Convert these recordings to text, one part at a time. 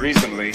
recently,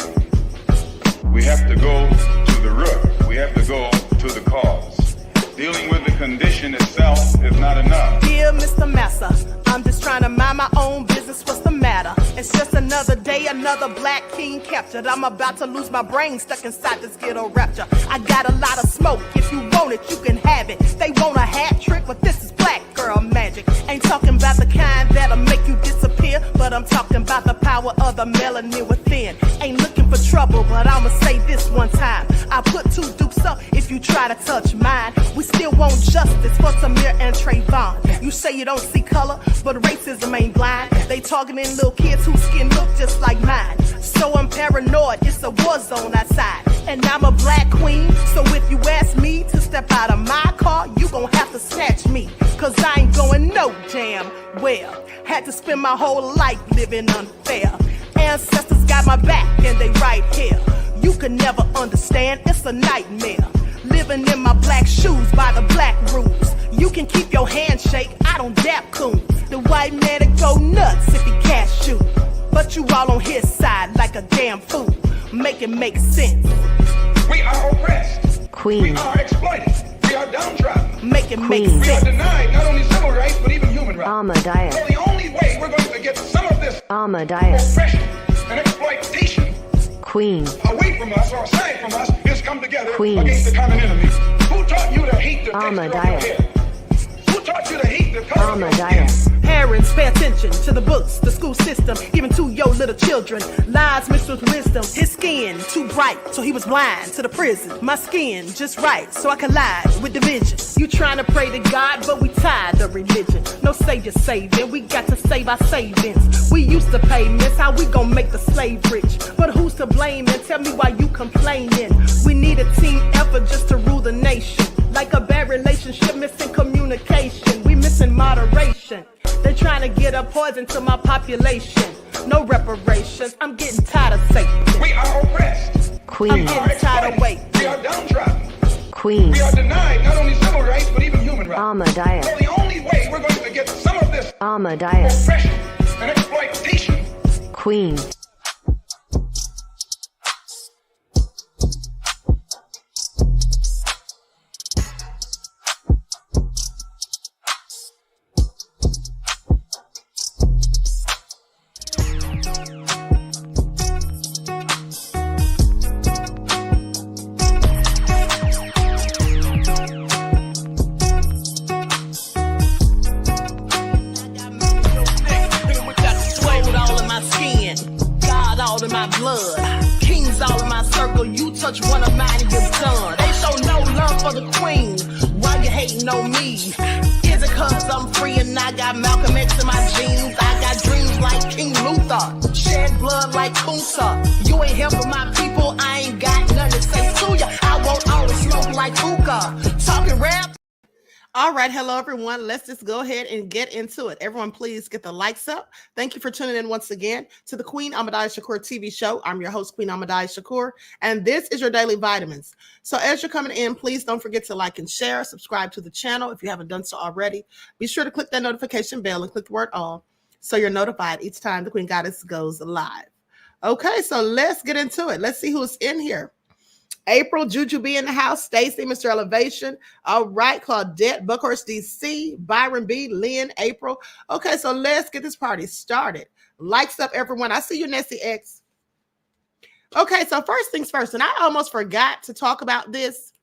we have to go to the root. We have to go to the cause. Dealing with the condition itself is not enough. Dear Mr. Massa, I'm just trying to mind my own business. What's the matter? It's just another day, another black king captured. I'm about to lose my brain, stuck inside this ghetto rapture. I got a lot of smoke. If you want it, you can have it. They want a hat trick, but this is black girl magic. Ain't talking about the kind that'll make you disappear, but I'm talking about the power of the melanin within. Ain't looking for trouble, but I'ma say this one time. I put two dukes up if you try to touch mine. We still want justice for Samir and Trayon. You say you don't see color, but racism ain't blind. They targeting little kids whose skin look just like mine. So I'm paranoid, it's a war zone outside. And I'm a black queen, so if you ask me to step out of my car, you gon' have to snatch me. Cause I ain't going no damn well. Had to spend my whole life living unfair. Ancestors got my back and they right here. You can never understand, it's a nightmare. Living in my black shoes by the black rules. You can keep your handshake, I don't dap coon. The white man will go nuts if he cash you. But you all on his side like a damn fool. Make it make sense. We are oppressed. Queen. We are exploited. We are downtrodden. Make it make We are sense. denied not only civil rights, but even human rights. Ahmadiyyah. So the only way we're going to get some of this Ahmadiyyah. oppression and exploitation Queen. away from us or aside from us is come together Queen. against the common enemy. Who taught you to hate the texture of your Ahmadiyyah. hair? Who taught you to hate the color of your skin? Ahmadiyyah. Parents, pay attention to the books, the school system, even to your little children. Lies mixed with wisdom. His skin too bright, so he was blind to the prison. My skin just right, so I collide with division. You trying to pray to God, but we tired of religion. No savior saving, we got to save our savings. We used to pay miss, how we gon' make the slave rich? But who's to blame, and tell me why you complaining? We need a team effort just to rule the nation. Like a bad relationship, missing communication. We missing moderation. They're trying to get a poison to my population. No reparations. I'm getting tired of Satan. We are oppressed. I'm Queen. getting tired of waiting. We are downtrodden. Queen. We are denied not only civil rights, but even human rights. Ahmadiyyah. So the only way we're going to get some of this Ahmadiyyah. oppression and exploitation. Queen. In my blood, kings all in my circle. You touch one of mine and you're done. They show no love for the queen. Why you hating on me? Is it cause I'm free and I got Malcolm X in my jeans? I got dreams like King Luther, shed blood like Kunsa. You ain't helping my people, I ain't got nothing to say to ya. I want all the smoke like hookah. Talking rap. All right, hello everyone. Let's just go ahead and get into it. Everyone, please get the likes up. Thank you for tuning in once again to the Queen Ahmadiyyah Shakur TV show. I'm your host, Queen Ahmadiyyah Shakur, and this is your daily vitamins. So as you're coming in, please don't forget to like and share, subscribe to the channel if you haven't done so already. Be sure to click that notification bell and click the word all so you're notified each time the Queen Goddess goes live. Okay, so let's get into it. Let's see who's in here. April, Juju B in the house, Stacy, Mr. Elevation. All right, Claudette, Buckhorst DC, Byron B, Lynn, April. Okay, so let's get this party started. Likes up, everyone. I see you, Nessie X. Okay, so first things first, and I almost forgot to talk about this.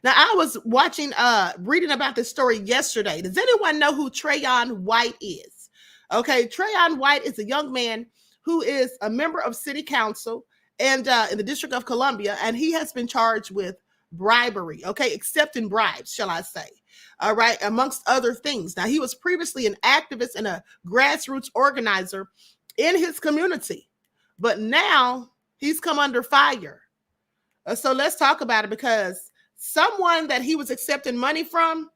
Now, I was reading about this story yesterday. Does anyone know who Trayon White is? Okay, Trayon White is a young man who is a member of city council and in the District of Columbia, and he has been charged with bribery, okay, accepting bribes, shall I say, all right, amongst other things. Now, he was previously an activist and a grassroots organizer in his community, but now he's come under fire. So let's talk about it, because someone that he was accepting money from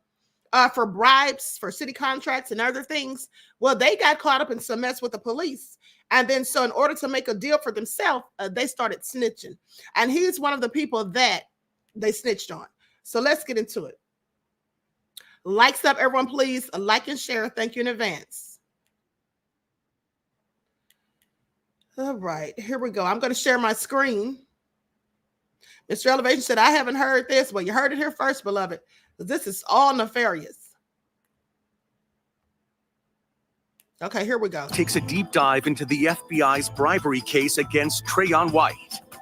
for bribes, for city contracts and other things, well, they got caught up in some mess with the police. And then so in order to make a deal for themselves, they started snitching. And he's one of the people that they snitched on. So let's get into it. Likes up, everyone, please. A like and share. Thank you in advance. All right, here we go. I'm going to share my screen. Mr. Elevation said, I haven't heard this. Well, you heard it here first, beloved. This is all nefarious. Okay, here we go. Takes a deep dive into the FBI's bribery case against Trayon White.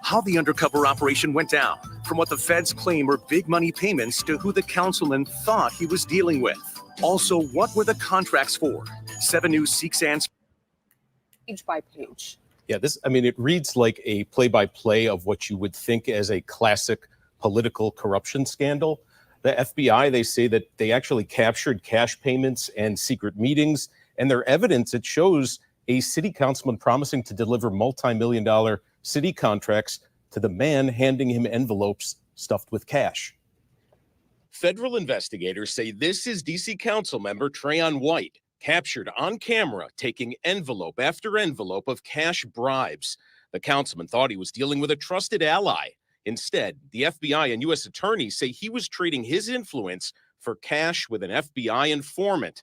How the undercover operation went down, from what the feds claim were big money payments to who the councilman thought he was dealing with. Also, what were the contracts for? 7 News seeks answers. Page by page. Yeah, it reads like a play-by-play of what you would think as a classic political corruption scandal. The FBI, they say that they actually captured cash payments and secret meetings, and their evidence, it shows a city councilman promising to deliver multi-million-dollar city contracts to the man handing him envelopes stuffed with cash. Federal investigators say this is D.C. council member Trayon White, captured on camera taking envelope after envelope of cash bribes. The councilman thought he was dealing with a trusted ally. Instead, the FBI and U.S. attorneys say he was trading his influence for cash with an FBI informant.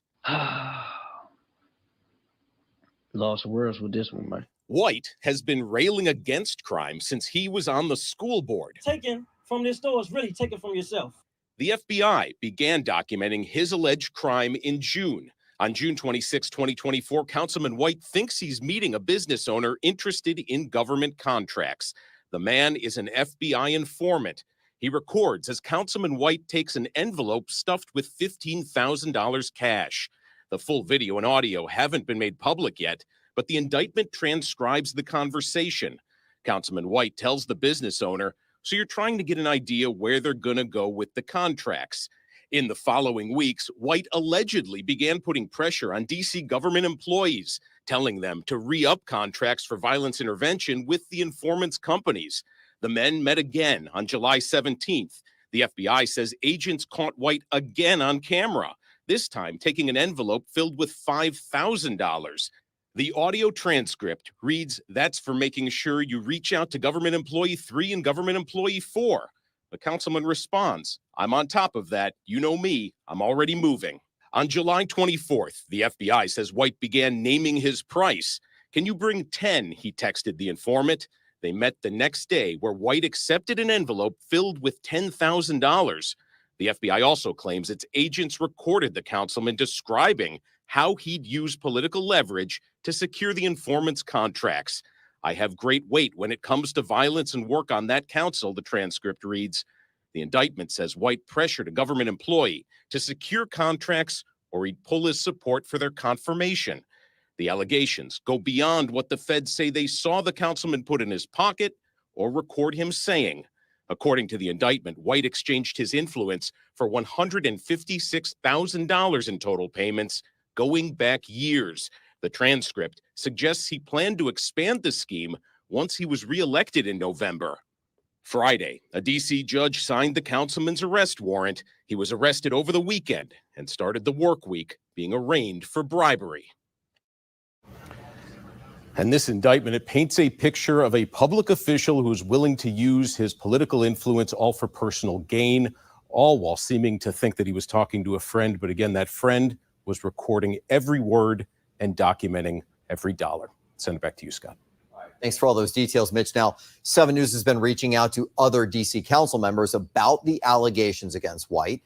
Lost words with this one, man. White has been railing against crime since he was on the school board. Taken from this store is really taken from yourself. The FBI began documenting his alleged crime in June. On June 26, 2024, Councilman White thinks he's meeting a business owner interested in government contracts. The man is an FBI informant. He records as Councilman White takes an envelope stuffed with $15,000 cash. The full video and audio haven't been made public yet, but the indictment transcribes the conversation. Councilman White tells the business owner, so you're trying to get an idea where they're going to go with the contracts. In the following weeks, White allegedly began putting pressure on D.C. government employees, telling them to re-up contracts for violence intervention with the informant's companies. The men met again on July 17th. The FBI says agents caught White again on camera, this time taking an envelope filled with $5,000. The audio transcript reads, "That's for making sure you reach out to government employee 3 and government employee 4. The councilman responds, "I'm on top of that. You know me. I'm already moving." On July 24th, the FBI says White began naming his price. "Can you bring 10? He texted the informant. They met the next day, where White accepted an envelope filled with $10,000. The FBI also claims its agents recorded the councilman describing how he'd use political leverage to secure the informant's contracts. "I have great weight when it comes to violence and work on that council," the transcript reads. The indictment says White pressured a government employee to secure contracts or he'd pull his support for their confirmation. The allegations go beyond what the feds say they saw the councilman put in his pocket or record him saying. According to the indictment, White exchanged his influence for $156,000 in total payments, going back years. The transcript suggests he planned to expand the scheme once he was reelected in November. Friday, a D.C. judge signed the councilman's arrest warrant. He was arrested over the weekend and started the work week being arraigned for bribery. And this indictment, it paints a picture of a public official who's willing to use his political influence all for personal gain, all while seeming to think that he was talking to a friend. But again, that friend was recording every word and documenting every dollar. Send it back to you, Scott. Thanks for all those details, Mitch. Now, 7 News has been reaching out to other D.C. council members about the allegations against White.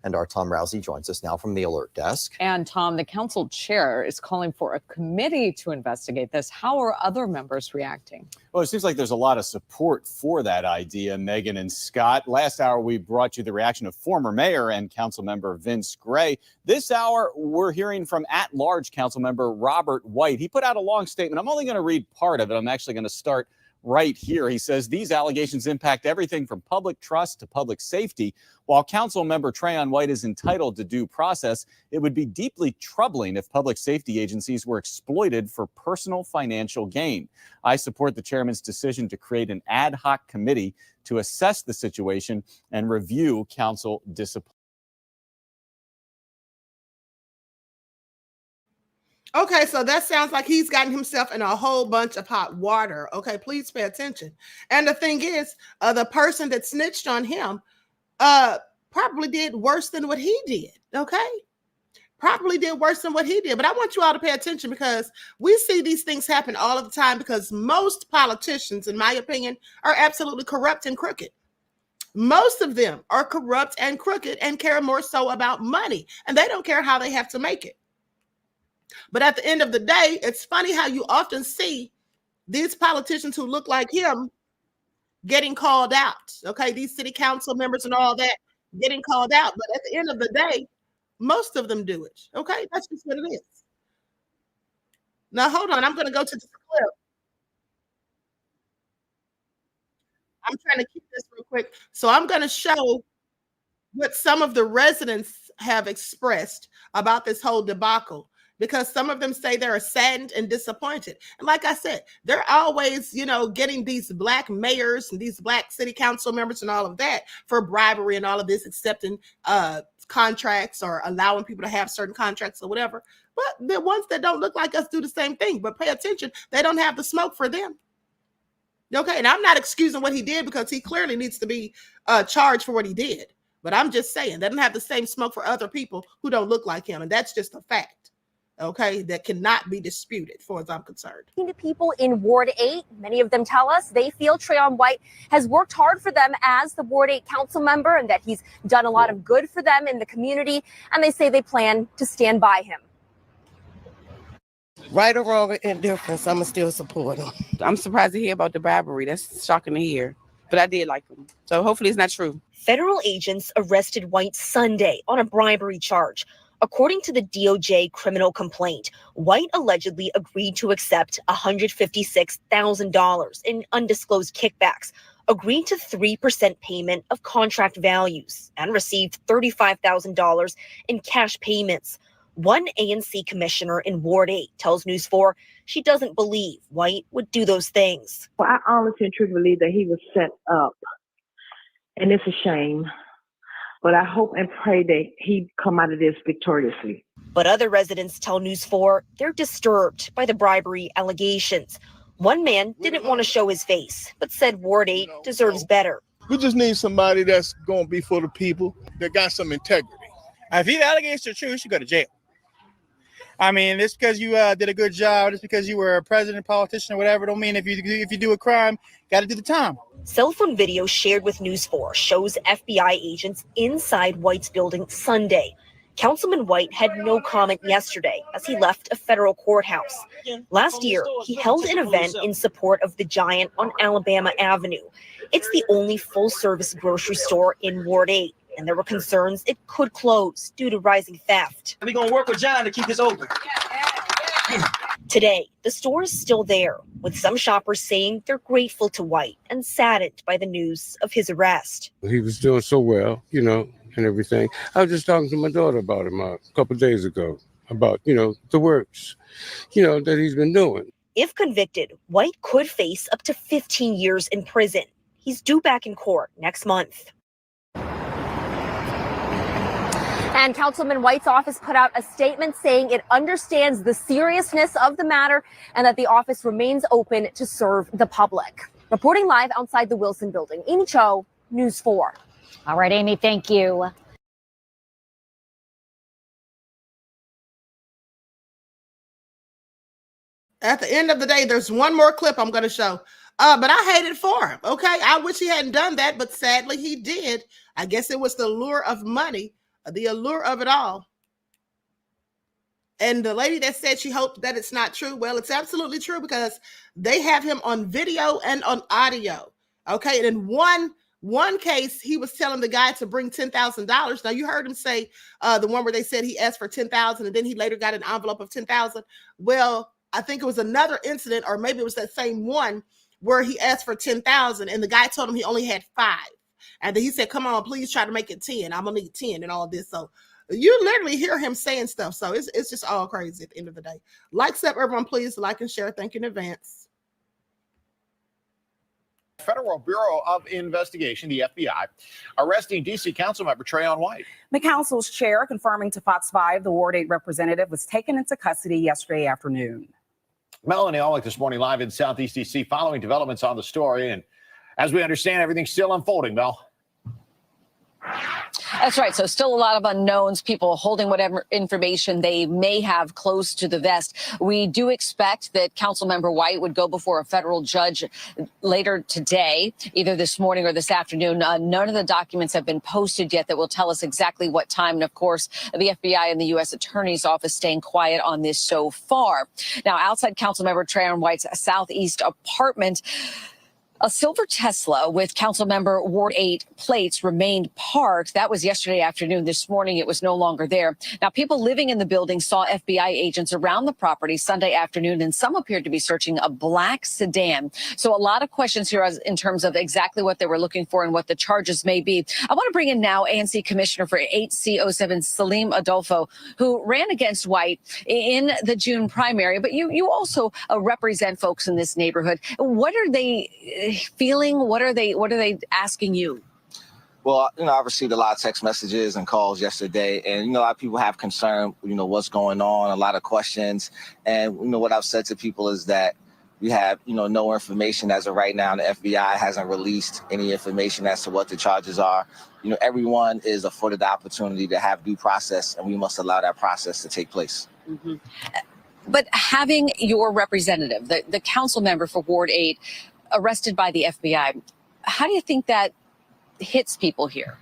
And our Tom Rousey joins us now from the Alert Desk. And Tom, the council chair is calling for a committee to investigate this. How are other members reacting? Well, it seems like there's a lot of support for that idea, Megan and Scott. Last hour, we brought you the reaction of former mayor and council member Vince Gray. This hour, we're hearing from at-large council member Robert White. He put out a long statement. I'm only going to read part of it. I'm actually going to start right here. He says these allegations impact everything from public trust to public safety. While council member Trayon White is entitled to due process, it would be deeply troubling if public safety agencies were exploited for personal financial gain. I support the chairman's decision to create an ad hoc committee to assess the situation and review council discipline. Okay, so that sounds like he's gotten himself in a whole bunch of hot water. Okay, please pay attention. And the thing is, the person that snitched on him probably did worse than what he did. Okay, probably did worse than what he did. But I want you all to pay attention, because we see these things happen all of the time, because most politicians, in my opinion, are absolutely corrupt and crooked. Most of them are corrupt and crooked and care more so about money, and they don't care how they have to make it. But at the end of the day, it's funny how you often see these politicians who look like him getting called out. Okay, these city council members and all that getting called out. But at the end of the day, most of them do it. Okay, that's just what it is. Now, hold on. I'm going to go to this clip. I'm trying to keep this real quick. So I'm going to show what some of the residents have expressed about this whole debacle, because some of them say they're saddened and disappointed. And like I said, they're always, getting these black mayors and these black city council members and all of that for bribery and all of this, accepting contracts or allowing people to have certain contracts or whatever. But the ones that don't look like us do the same thing. But pay attention, they don't have the smoke for them. Okay, and I'm not excusing what he did, because he clearly needs to be charged for what he did. But I'm just saying, they don't have the same smoke for other people who don't look like him. And that's just a fact, okay, that cannot be disputed, as far as I'm concerned. To people in Ward 8, many of them tell us they feel Trayon White has worked hard for them as the Ward 8 council member, and that he's done a lot of good for them in the community. And they say they plan to stand by him. Right or wrong or indifference, I'm still support him. I'm surprised to hear about the bribery. That's shocking to hear. But I did like him. So hopefully it's not true. Federal agents arrested White Sunday on a bribery charge. According to the DOJ criminal complaint, White allegedly agreed to accept $156,000 in undisclosed kickbacks, agreed to 3% payment of contract values, and received $35,000 in cash payments. One ANC commissioner in Ward 8 tells News 4 she doesn't believe White would do those things. Well, I honestly and truly believe that he was set up, and it's a shame. But I hope and pray that he come out of this victoriously. But other residents tell News 4 they're disturbed by the bribery allegations. One man didn't want to show his face, but said Ward 8 deserves better. We just need somebody that's going to be for the people, that got some integrity. If the allegations are true, you should go to jail. I mean, just because you did a good job, just because you were a president, politician, or whatever, don't mean if you do a crime, got to do the time. Cell phone video shared with News 4 shows FBI agents inside White's building Sunday. Councilman White had no comment yesterday as he left a federal courthouse. Last year, he held an event in support of the Giant on Alabama Avenue. It's the only full-service grocery store in Ward 8. And there were concerns it could close due to rising theft. We're going to work with John to keep this open. Today, the store is still there, with some shoppers saying they're grateful to White and saddened by the news of his arrest. He was doing so well, and everything. I was just talking to my daughter about him a couple of days ago, about, the works, that he's been doing. If convicted, White could face up to 15 years in prison. He's due back in court next month. And Councilman White's office put out a statement saying it understands the seriousness of the matter and that the office remains open to serve the public. Reporting live outside the Wilson building, Amy Cho, News 4. All right, Amy, thank you. At the end of the day, there's one more clip I'm going to show. But I hate it for him, okay? I wish he hadn't done that, but sadly he did. I guess it was the allure of money. The allure of it all. And the lady that said she hoped that it's not true, well, it's absolutely true, because they have him on video and on audio. Okay, and in one case, he was telling the guy to bring $10,000. Now, you heard him say the one where they said he asked for $10,000 and then he later got an envelope of $10,000. Well, I think it was another incident, or maybe it was that same one where he asked for $10,000 and the guy told him he only had 5. And then he said, come on, please try to make it 10. I'm going to need 10 and all this. So you literally hear him saying stuff. So it's just all crazy at the end of the day. Like, sub, everyone, please like and share. Thank you in advance. Federal Bureau of Investigation, the FBI, arresting D.C. Councilmember Trayon White. The council's chair confirming to Fox 5 the Ward 8 representative was taken into custody yesterday afternoon. Melanie Olick this morning live in Southeast D.C. following developments on the story. And as we understand, everything's still unfolding, Mel. That's right. So still a lot of unknowns, people holding whatever information they may have close to the vest. We do expect that Councilmember White would go before a federal judge later today, either this morning or this afternoon. None of the documents have been posted yet that will tell us exactly what time. And of course, the FBI and the U.S. Attorney's Office staying quiet on this so far. Now, outside Councilmember Trayon White's southeast apartment, a silver Tesla with Councilmember Ward 8 plates remained parked. That was yesterday afternoon. This morning, it was no longer there. Now, people living in the building saw FBI agents around the property Sunday afternoon, and some appeared to be searching a black sedan. So a lot of questions here in terms of exactly what they were looking for and what the charges may be. I want to bring in now ANC Commissioner for 8C07, Salim Adolfo, who ran against White in the June primary. But you also represent folks in this neighborhood. What are they feeling? What are they asking you? Well, I received a lot of text messages and calls yesterday, and, a lot of people have concern, what's going on, a lot of questions. And, what I've said to people is that we have, no information as of right now. The FBI hasn't released any information as to what the charges are. Everyone is afforded the opportunity to have due process, and we must allow that process to take place. Mm-hmm. But having your representative, the council member for Ward 8, arrested by the FBI, how do you think that hits people here?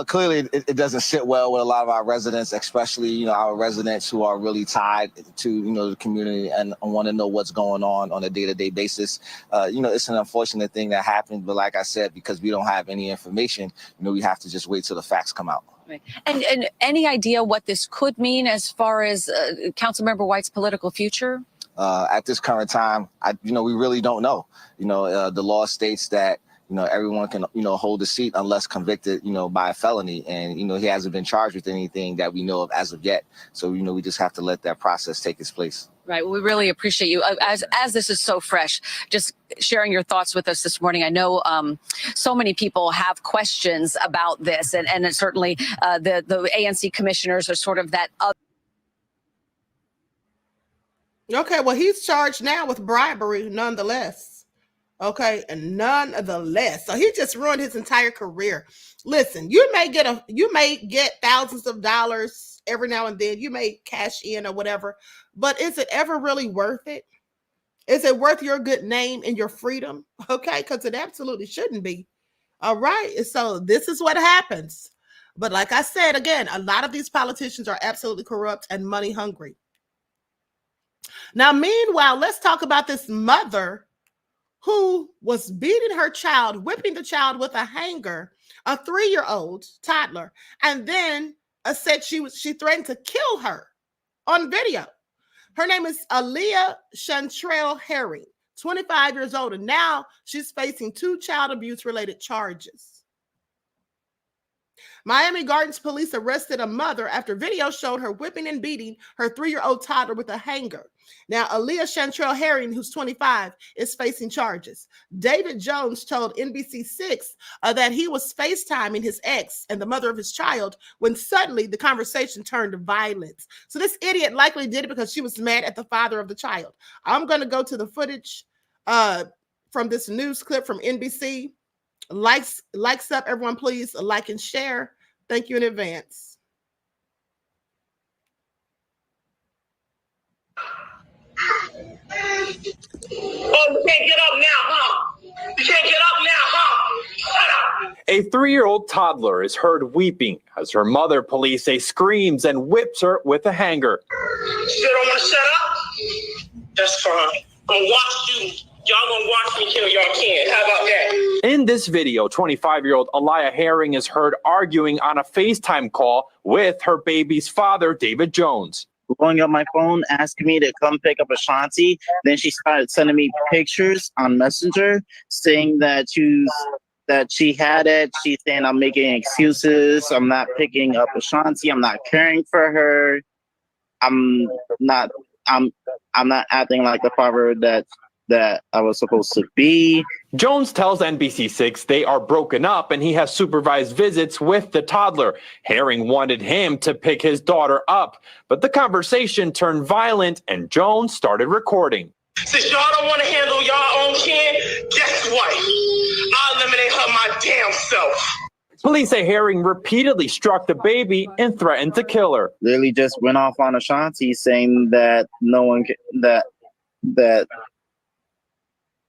Clearly, it doesn't sit well with a lot of our residents, especially, our residents who are really tied to, the community and want to know what's going on a day-to-day basis. It's an unfortunate thing that happened, but like I said, because we don't have any information, we have to just wait till the facts come out. Right. And any idea what this could mean as far as Councilmember White's political future? At this current time, we really don't know. The law states that, everyone can, hold a seat unless convicted, by a felony. And, he hasn't been charged with anything that we know of as of yet. So, we just have to let that process take its place. Right. Well, we really appreciate you. As this is so fresh, just sharing your thoughts with us this morning. I know so many people have questions about this, and certainly the ANC commissioners are sort of that up. Okay, well, he's charged now with bribery nonetheless. Okay, and nonetheless. So he just ruined his entire career. Listen, you may get thousands of dollars every now and then. You may cash in or whatever, but is it ever really worth it? Is it worth your good name and your freedom? Okay, because it absolutely shouldn't be. All right, so this is what happens. But like I said, again, a lot of these politicians are absolutely corrupt and money hungry. Now, meanwhile, let's talk about this mother who was beating her child, whipping the child with a hanger, a 3-year-old toddler, and then said she threatened to kill her on video. Her name is Ahmadiyyah Chantrell Herring, 25 years old, and now she's facing 2 child abuse related charges. Miami Gardens police arrested a mother after video showed her whipping and beating her 3-year-old toddler with a hanger. Now, Ahmadiyyah Chantrell Herring, who's 25, is facing charges. David Jones told NBC6 that he was FaceTiming his ex and the mother of his child when suddenly the conversation turned to violence. So this idiot likely did it because she was mad at the father of the child. I'm going to go to the footage from this news clip from NBC. Likes up, everyone, please like and share. Thank you in advance. Oh, you can't get up now, huh? You can't get up now, huh? Shut up. A 3-year-old toddler is heard weeping as her mother, police say, screams and whips her with a hanger. You still don't want to shut up? That's fine. I'm gonna watch you. Y'all gonna watch me kill y'all kid. How about that? In this video, 25-year-old Ahmadiyyah Herring is heard arguing on a FaceTime call with her baby's father, David Jones. Blowing up my phone, asking me to come pick up Ashanti. Then she started sending me pictures on Messenger saying that she had it. She's saying I'm making excuses. I'm not picking up Ashanti. I'm not caring for her. I'm not acting like the father that I was supposed to be. Jones tells NBC6 they are broken up and he has supervised visits with the toddler. Herring wanted him to pick his daughter up, but the conversation turned violent and Jones started recording. Since y'all don't want to handle y'all own kid, guess what? I'll eliminate her my damn self. Police say Herring repeatedly struck the baby and threatened to kill her. Literally just went off on Ashanti saying that no one that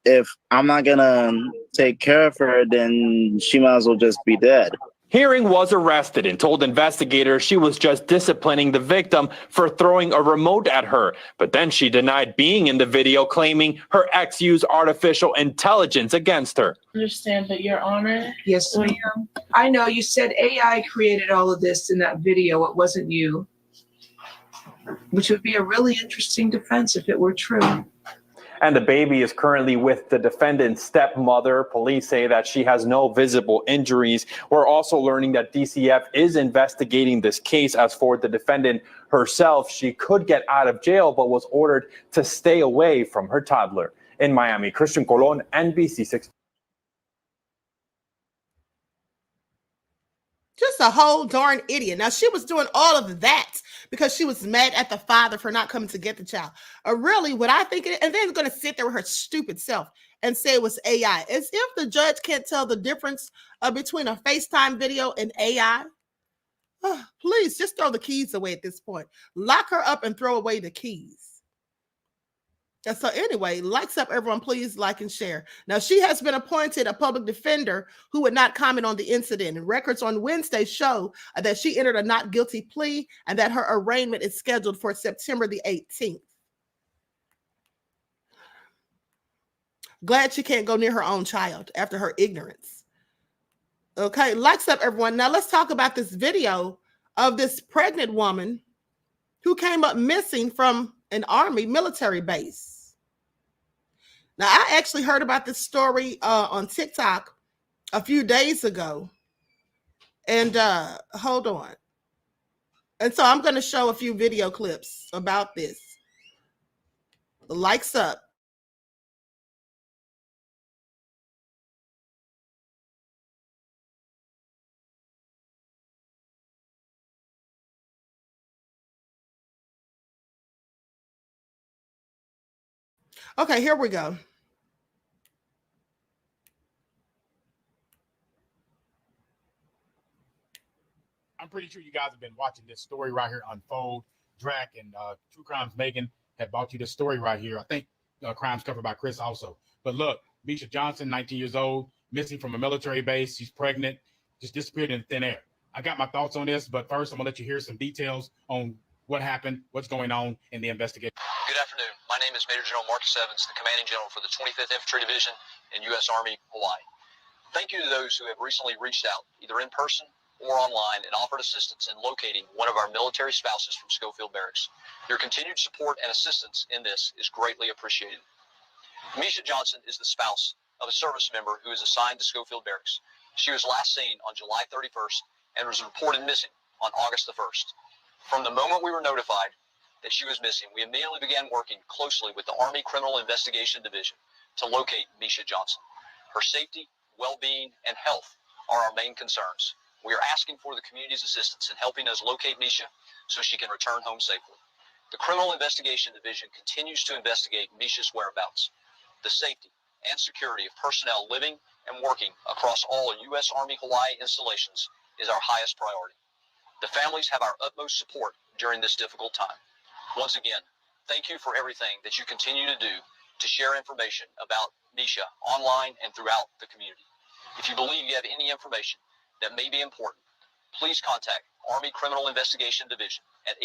if I'm not gonna take care of her, then she might as well just be dead. Herring was arrested and told investigators she was just disciplining the victim for throwing a remote at her. But then she denied being in the video, claiming her ex used artificial intelligence against her. Understand, but Your Honor. Yes, ma'am. I know you said AI created all of this in that video. It wasn't you, which would be a really interesting defense if it were true. And the baby is currently with the defendant's stepmother. Police say that she has no visible injuries. We're also learning that DCF is investigating this case. As for the defendant herself, she could get out of jail, but was ordered to stay away from her toddler. In Miami, Christian Colon, NBC6. Just a whole darn idiot. Now, she was doing all of that because she was mad at the father for not coming to get the child. Really, what I think, and then going to sit there with her stupid self and say it was AI, as if the judge can't tell the difference between a FaceTime video and AI. Oh, please, just throw the keys away at this point. Lock her up and throw away the keys. And so anyway, likes up, everyone. Please like and share. Now, she has been appointed a public defender who would not comment on the incident. And records on Wednesday show that she entered a not guilty plea and that her arraignment is scheduled for September the 18th. Glad she can't go near her own child after her ignorance. Okay, likes up, everyone. Now, let's talk about this video of this pregnant woman who came up missing from an Army military base. Now, I actually heard about this story on TikTok a few days ago. And hold on. And so I'm going to show a few video clips about this. Likes up. Okay, here we go. I'm pretty sure you guys have been watching this story right here unfold. Drac and True Crimes Megan have brought you this story right here. I think Crimes Covered by Chris also. But look, Misha Johnson, 19 years old, missing from a military base. She's pregnant, just disappeared in thin air. I got my thoughts on this, but first I'm going to let you hear some details on what happened, what's going on in the investigation. Good afternoon. My name is Major General Marcus Evans, the Commanding General for the 25th Infantry Division in U.S. Army, Hawaii. Thank you to those who have recently reached out, either in person or online, and offered assistance in locating one of our military spouses from Schofield Barracks. Your continued support and assistance in this is greatly appreciated. Misha Johnson is the spouse of a service member who is assigned to Schofield Barracks. She was last seen on July 31st and was reported missing on August the 1st. From the moment we were notified that she was missing, we immediately began working closely with the Army Criminal Investigation Division to locate Misha Johnson. Her safety, well-being, and health are our main concerns. We are asking for the community's assistance in helping us locate Misha so she can return home safely. The Criminal Investigation Division continues to investigate Misha's whereabouts. The safety and security of personnel living and working across all U.S. Army Hawaii installations is our highest priority. The families have our utmost support during this difficult time. Once again, thank you for everything that you continue to do to share information about Misha online and throughout the community. If you believe you have any information that may be important, please contact Army Criminal Investigation Division at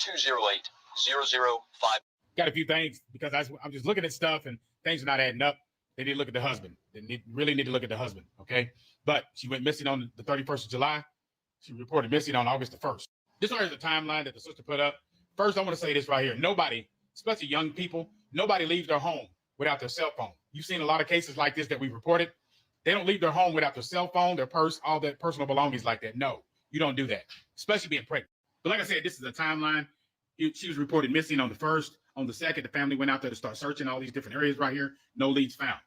808-208-0005. Got a few things because I'm just looking at stuff and things are not adding up. They need to look at the husband. They really need to look at the husband, okay? But she went missing on the 31st of July. She reported missing on August the 1st. This right is the timeline that the sister put up. First, I want to say this right here. Nobody, especially young people, nobody leaves their home without their cell phone. You've seen a lot of cases like this that we reported. They don't leave their home without their cell phone, their purse, all their personal belongings like that. No, you don't do that, especially being pregnant. But like I said, this is a timeline. She was reported missing on the 1st. On the 2nd, the family went out there to start searching all these different areas right here. No leads found.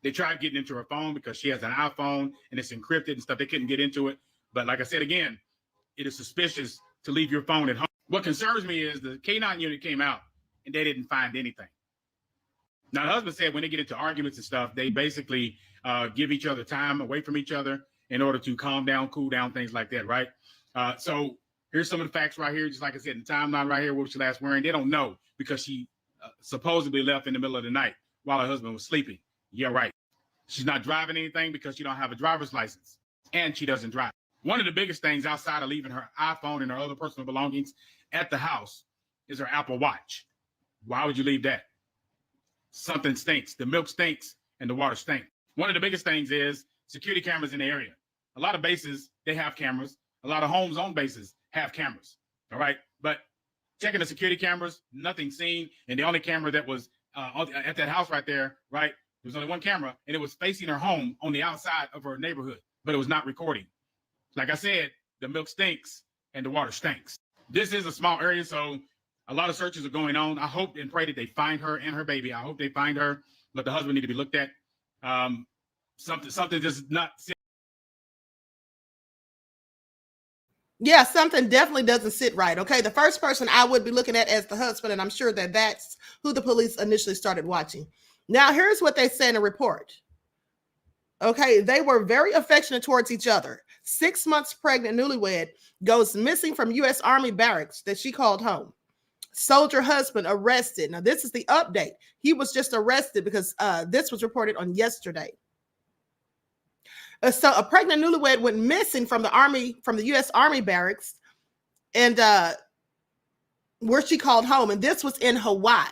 They tried getting into her phone because she has an iPhone and it's encrypted and stuff. They couldn't get into it. But like I said, again, it is suspicious to leave your phone at home. What concerns me is the K-9 unit came out and they didn't find anything. Now, the husband said when they get into arguments and stuff, they basically give each other time away from each other in order to calm down, cool down, things like that, right? So here's some of the facts right here. Just like I said, in the timeline right here, what was she last wearing? They don't know because she supposedly left in the middle of the night while her husband was sleeping. Yeah, right. She's not driving anything because she don't have a driver's license and she doesn't drive. One of the biggest things outside of leaving her iPhone and her other personal belongings at the house is her Apple Watch. Why would you leave that? Something stinks. The milk stinks and the water stinks. One of the biggest things is security cameras in the area. A lot of bases, they have cameras. A lot of homes on bases have cameras, all right? But checking the security cameras, nothing seen. And the only camera that was at that house right there, right? There was only one camera, and it was facing her home on the outside of her neighborhood, but it was not recording. Like I said, the milk stinks and the water stinks. This is a small area, so a lot of searches are going on. I hope and pray that they find her and her baby. I hope they find her, but the husband need to be looked at. Something just not. Yeah, something definitely doesn't sit right. Okay, the first person I would be looking at as the husband, and I'm sure that that's who the police initially started watching. Now, here's what they say in a report. Okay, they were very affectionate towards each other. 6 months pregnant newlywed goes missing from U.S. Army barracks that she called home. Soldier husband arrested. Now, this is the update. He was just arrested because this was reported on yesterday. So a pregnant newlywed went missing from the U.S. Army barracks, and where she called home, and this was in Hawaii.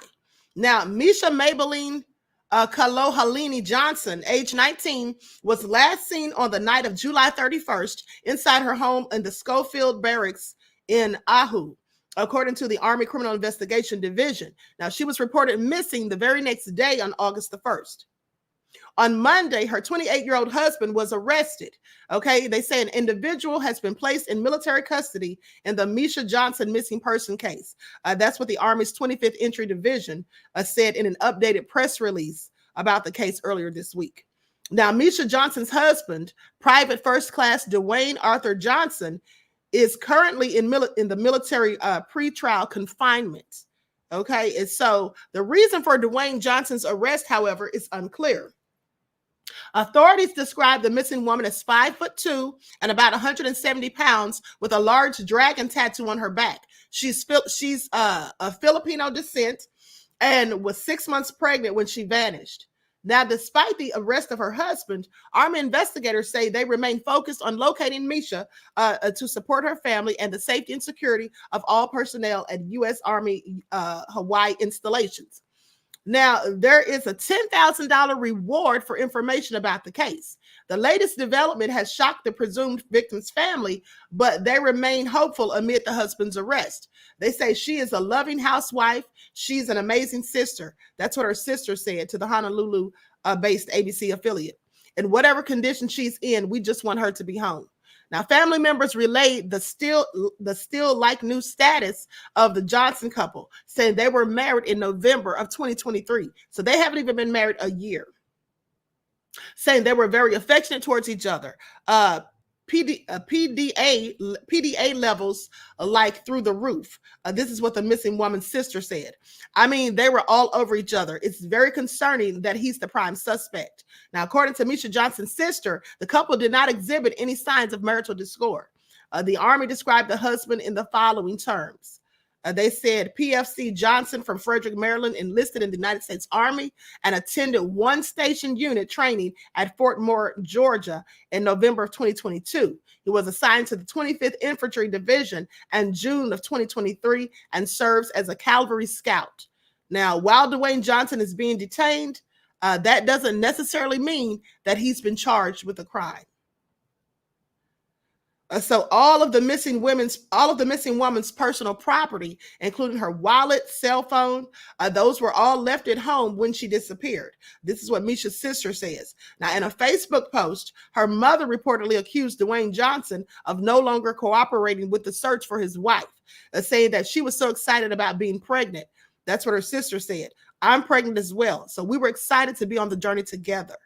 Now, Misha Maybelline Kalohalini Johnson, age 19, was last seen on the night of July 31st inside her home in the Schofield Barracks in Oahu, according to the Army Criminal Investigation Division. Now, she was reported missing the very next day on August the 1st. On Monday, her 28-year-old husband was arrested. Okay, they say an individual has been placed in military custody in the Misha Johnson missing person case. That's what the Army's 25th Entry Division said in an updated press release about the case earlier this week. Now, Misha Johnson's husband, Private First Class Dwayne Arthur Johnson, is currently in the military pretrial confinement. Okay, and so the reason for Dwayne Johnson's arrest, however, is unclear. Authorities describe the missing woman as 5'2" and about 170 pounds with a large dragon tattoo on her back. She's a Filipino descent and was 6 months pregnant when she vanished. Now, despite the arrest of her husband, Army investigators say they remain focused on locating Misha to support her family and the safety and security of all personnel at U.S. Army Hawaii installations. Now, there is a $10,000 reward for information about the case. The latest development has shocked the presumed victim's family, but they remain hopeful amid the husband's arrest. They say she is a loving housewife. She's an amazing sister. That's what her sister said to the Honolulu-based ABC affiliate. In whatever condition she's in, we just want her to be home. Now, family members relayed the still like new status of the Johnson couple, saying they were married in November of 2023. So they haven't even been married a year. Saying they were very affectionate towards each other. PDA levels like through the roof. This is what the missing woman's sister said. I mean, they were all over each other. It's very concerning that he's the prime suspect. Now, according to Misha Johnson's sister, the couple did not exhibit any signs of marital discord. The Army described the husband in the following terms. They said PFC Johnson from Frederick, Maryland, enlisted in the United States Army and attended one station unit training at Fort Moore, Georgia in November of 2022. He was assigned to the 25th Infantry Division in June of 2023 and serves as a cavalry scout. Now, while Dwayne Johnson is being detained, that doesn't necessarily mean that he's been charged with a crime. So all of the missing woman's personal property, including her wallet, cell phone, those were all left at home when she disappeared. This is what Misha's sister says. Now, in a Facebook post, her mother reportedly accused Dwayne Johnson of no longer cooperating with the search for his wife, saying that she was so excited about being pregnant. That's what her sister said. I'm pregnant as well. So we were excited to be on the journey together.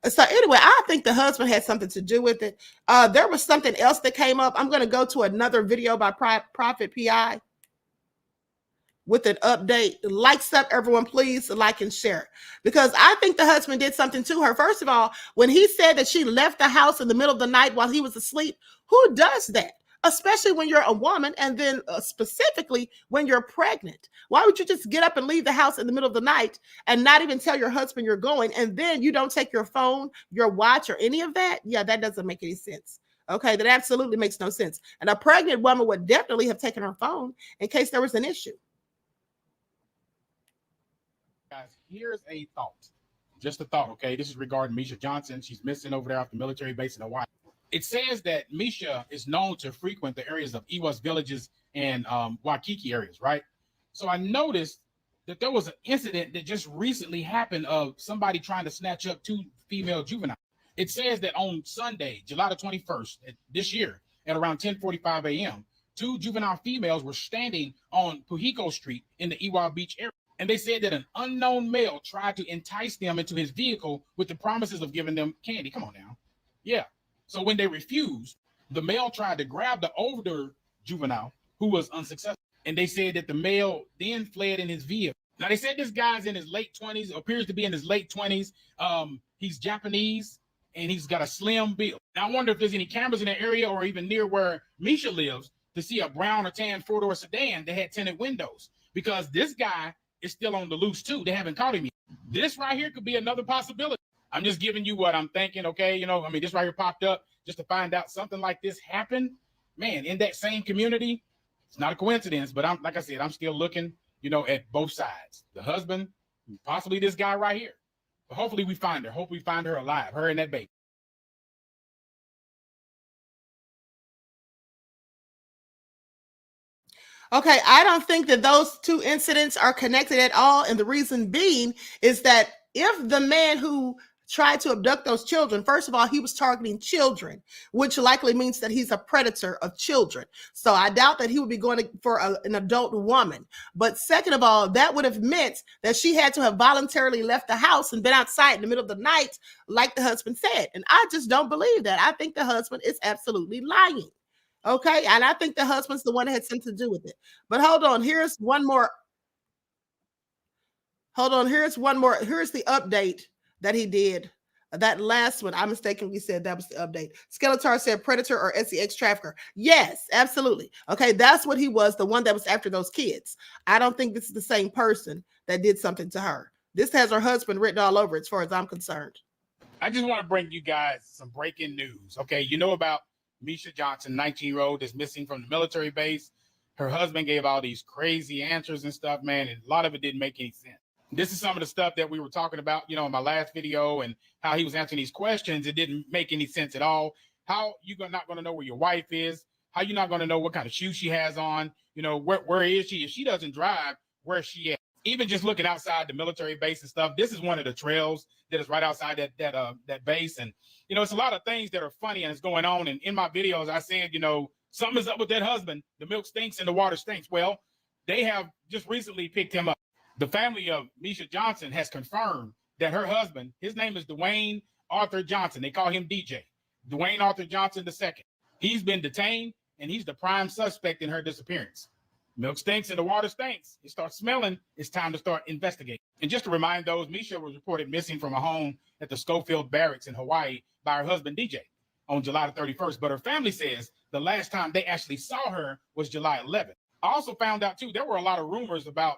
So anyway, I think the husband had something to do with it. There was something else that came up. I'm going to go to another video by Prophet PI. with an update. Likes up, everyone, please like and share. Because I think the husband did something to her. First of all, when he said that she left the house in the middle of the night while he was asleep, who does that? Especially when you're a woman, and then specifically when you're pregnant. Why would you just get up and leave the house in the middle of the night and not even tell your husband you're going, and then you don't take your phone, your watch, or any of that? Yeah, that doesn't make any sense. Okay, that absolutely makes no sense. And a pregnant woman would definitely have taken her phone in case there was an issue. Guys, here's a thought. Just a thought, okay? This is regarding Misha Johnson. She's missing over there off the military base in Hawaii. It says that Misha is known to frequent the areas of Iwas villages and Waikiki areas, right? So I noticed that there was an incident that just recently happened of somebody trying to snatch up 2 female juveniles. It says that on Sunday, July the 21st, this year, at around 10:45 a.m., 2 juvenile females were standing on Pujiko Street in the Iwa Beach area. And they said that an unknown male tried to entice them into his vehicle with the promises of giving them candy. Come on now. Yeah. So when they refused, the male tried to grab the older juvenile who was unsuccessful. And they said that the male then fled in his vehicle. Now, they said this guy's in his late 20s, appears to be in his late 20s. He's Japanese, and he's got a slim build. Now, I wonder if there's any cameras in the area or even near where Misha lives to see a brown or tan 4-door sedan that had tinted windows, because this guy is still on the loose too. They haven't caught him yet. This right here could be another possibility. I'm just giving you what I'm thinking, okay? You know, I mean, this right here popped up just to find out something like this happened. Man, in that same community, it's not a coincidence, but like I said, I'm still looking, you know, at both sides. The husband, possibly this guy right here. But hopefully we find her. Hope we find her alive, her and that baby. Okay, I don't think that those 2 incidents are connected at all. And the reason being is that if the man who tried to abduct those children, first of all, he was targeting children, which likely means that he's a predator of children. So I doubt that he would be going for an adult woman. But second of all, that would have meant that she had to have voluntarily left the house and been outside in the middle of the night, like the husband said. And I just don't believe that. I think the husband is absolutely lying. Okay, and I think the husband's the one that had something to do with it. But hold on, here's one more. Hold on, here's one more. Here's the update that he did. That last one, I mistakenly said that was the update. Skeletor said predator or SEX trafficker. Yes, absolutely. Okay, that's what he was, the one that was after those kids. I don't think this is the same person that did something to her. This has her husband written all over it, as far as I'm concerned. I just want to bring you guys some breaking news. Okay, you know about Misha Johnson, 19-year-old, that's missing from the military base. Her husband gave all these crazy answers and stuff, man, and a lot of it didn't make any sense. This is some of the stuff that we were talking about, you know, in my last video, and how he was answering these questions. It didn't make any sense at all. How you not going to know where your wife is? How you not going to know what kind of shoes she has on? You know, where is she? If she doesn't drive, where is she at? Even just looking outside the military base and stuff, this is one of the trails that is right outside that base. And, you know, it's a lot of things that are funny and it's going on. And in my videos, I said, you know, something's up with that husband. The milk stinks and the water stinks. Well, they have just recently picked him up. The family of Misha Johnson has confirmed that her husband, his name is Dwayne Arthur Johnson. They call him DJ. Dwayne Arthur Johnson II. He's been detained, and he's the prime suspect in her disappearance. Milk stinks and the water stinks. It starts smelling. It's time to start investigating. And just to remind those, Misha was reported missing from a home at the Schofield Barracks in Hawaii by her husband, DJ, on July the 31st. But her family says the last time they actually saw her was July 11th. I also found out, too, there were a lot of rumors about